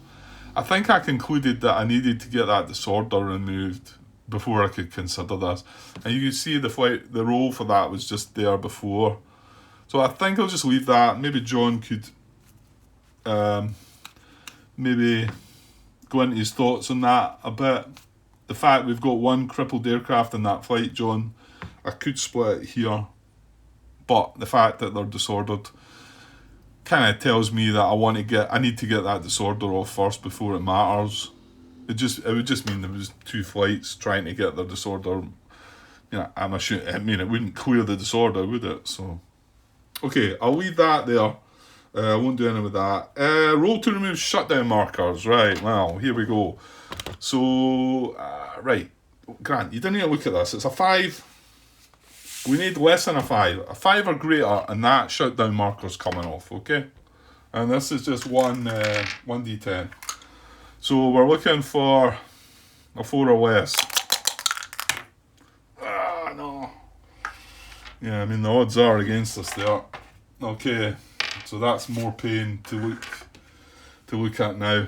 I think I concluded that I needed to get that disorder removed before I could consider this. And you can see the roll for that was just there before. So I think I'll just leave that. Maybe John could maybe go into his thoughts on that a bit. The fact we've got one crippled aircraft in that flight, John, I could split it here. But the fact that they're disordered kind of tells me that I need to get that disorder off first before it matters. It would just mean there was 2 flights trying to get the disorder. You know, it wouldn't clear the disorder, would it? So, okay, I'll leave that there. I won't do anything with that. Roll to remove shutdown markers. Right, well, here we go. So, right, Grant, you didn't need to look at this. It's a 5. We need less than a 5. A 5 or greater, and that shutdown marker's coming off, okay? And this is just one D10. So we're looking for a 4 or less. No. Yeah, I mean, the odds are against us there. Okay, so that's more pain to look at now.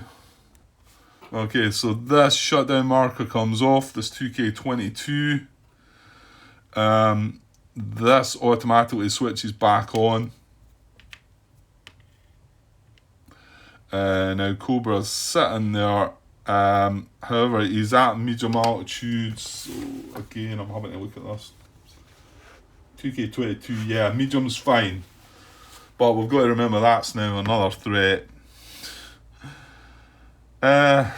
Okay, so this shutdown marker comes off, this 2K22. This automatically switches back on. Now Cobra's sitting there. However, he's at medium altitude, so again, I'm having to look at this. 2K22, yeah, medium's fine. But we've got to remember that's now another threat. Yeah.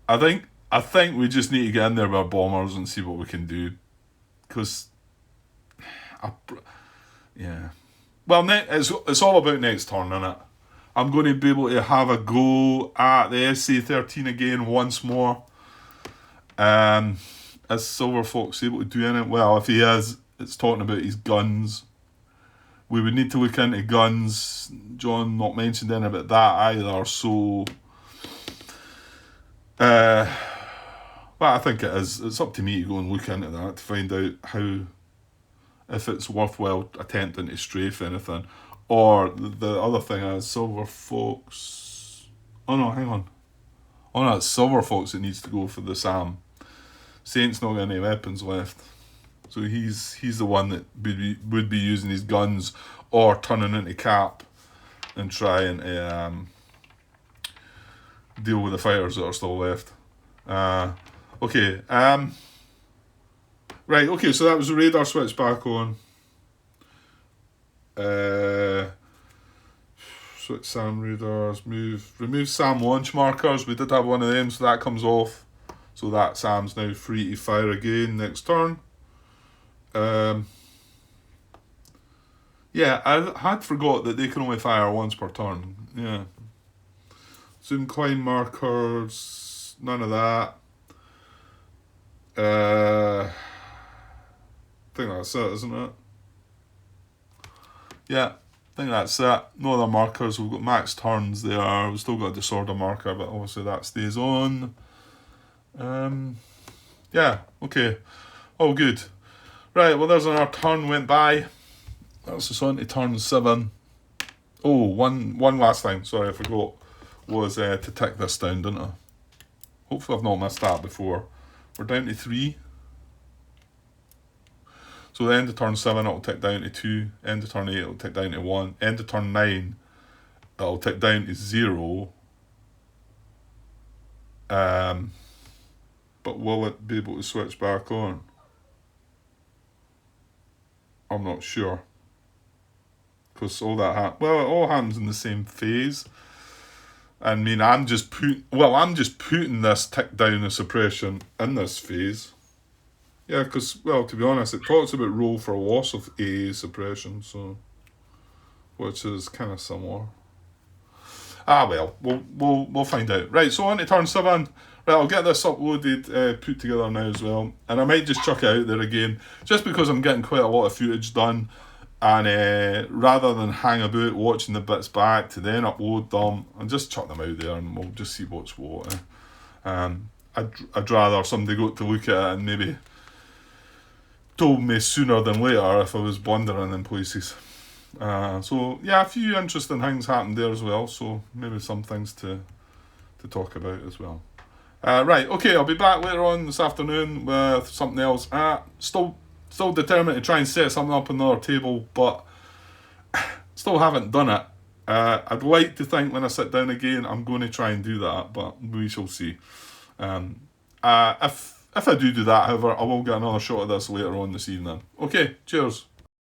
I think we just need to get in there with our bombers and see what we can do. Because, yeah. Well, it's all about next turn, isn't it? I'm going to be able to have a go at the SC13 again once more. Is Silver Fox able to do anything? Well, if he is, it's talking about his guns. We would need to look into guns. John not mentioned anything about that either, so... well, I think it is. It's up to me to go and look into that to find out how... if it's worthwhile attempting to strafe anything. Or the other thing is Silver Fox... Oh no, hang on. Oh no, it's Silver Fox that needs to go for the SAM. Saint's not got any weapons left. So he's the one that would be using his guns or turning into Cap and trying to deal with the fighters that are still left. Okay. Right, okay, so that was the radar switch back on. Switch SAM radars, remove SAM launch markers. We did have one of them, so that comes off. So that SAM's now free to fire again next turn. Yeah, I had forgot that they can only fire once per turn. Yeah. Zoom climb markers, none of that. I think that's it, isn't it? Yeah, I think that's it. No other markers. We've got max turns there. We've still got a disorder marker, but obviously that stays on. Yeah, okay. All good. Right, well, there's our turn went by. That's us on to turn 7. Oh, one last thing. Sorry, I forgot. Was to tick this down, didn't I? Hopefully I've not missed that before. We're down to 3. So the end of turn 7, it'll tick down to 2. End of turn 8, it'll tick down to 1. End of turn 9, it'll tick down to 0. But will it be able to switch back on? I'm not sure. Because all that well, it all happens in the same phase. I mean, I'm just putting this tick down of suppression in this phase. Yeah, because, well, to be honest, it talks about roll for loss of AA suppression, so... which is kind of similar. Well, we'll find out. Right, so on to turn 7. Right, I'll get this uploaded, put together now as well. And I might just chuck it out there again, just because I'm getting quite a lot of footage done. And rather than hang about watching the bits back to then upload them, I'll just chuck them out there and we'll just see what's what. I'd rather somebody got to look at it and maybe told me sooner than later if I was blundering in places. So yeah, a few interesting things happened there as well, so maybe some things to talk about as well. Right, okay, I'll be back later on this afternoon with something else. Still determined to try and set something up on another table, but still haven't done it. I'd like to think when I sit down again I'm going to try and do that, but we shall see. If I do that, however, I will get another shot of this later on this evening. Okay, cheers.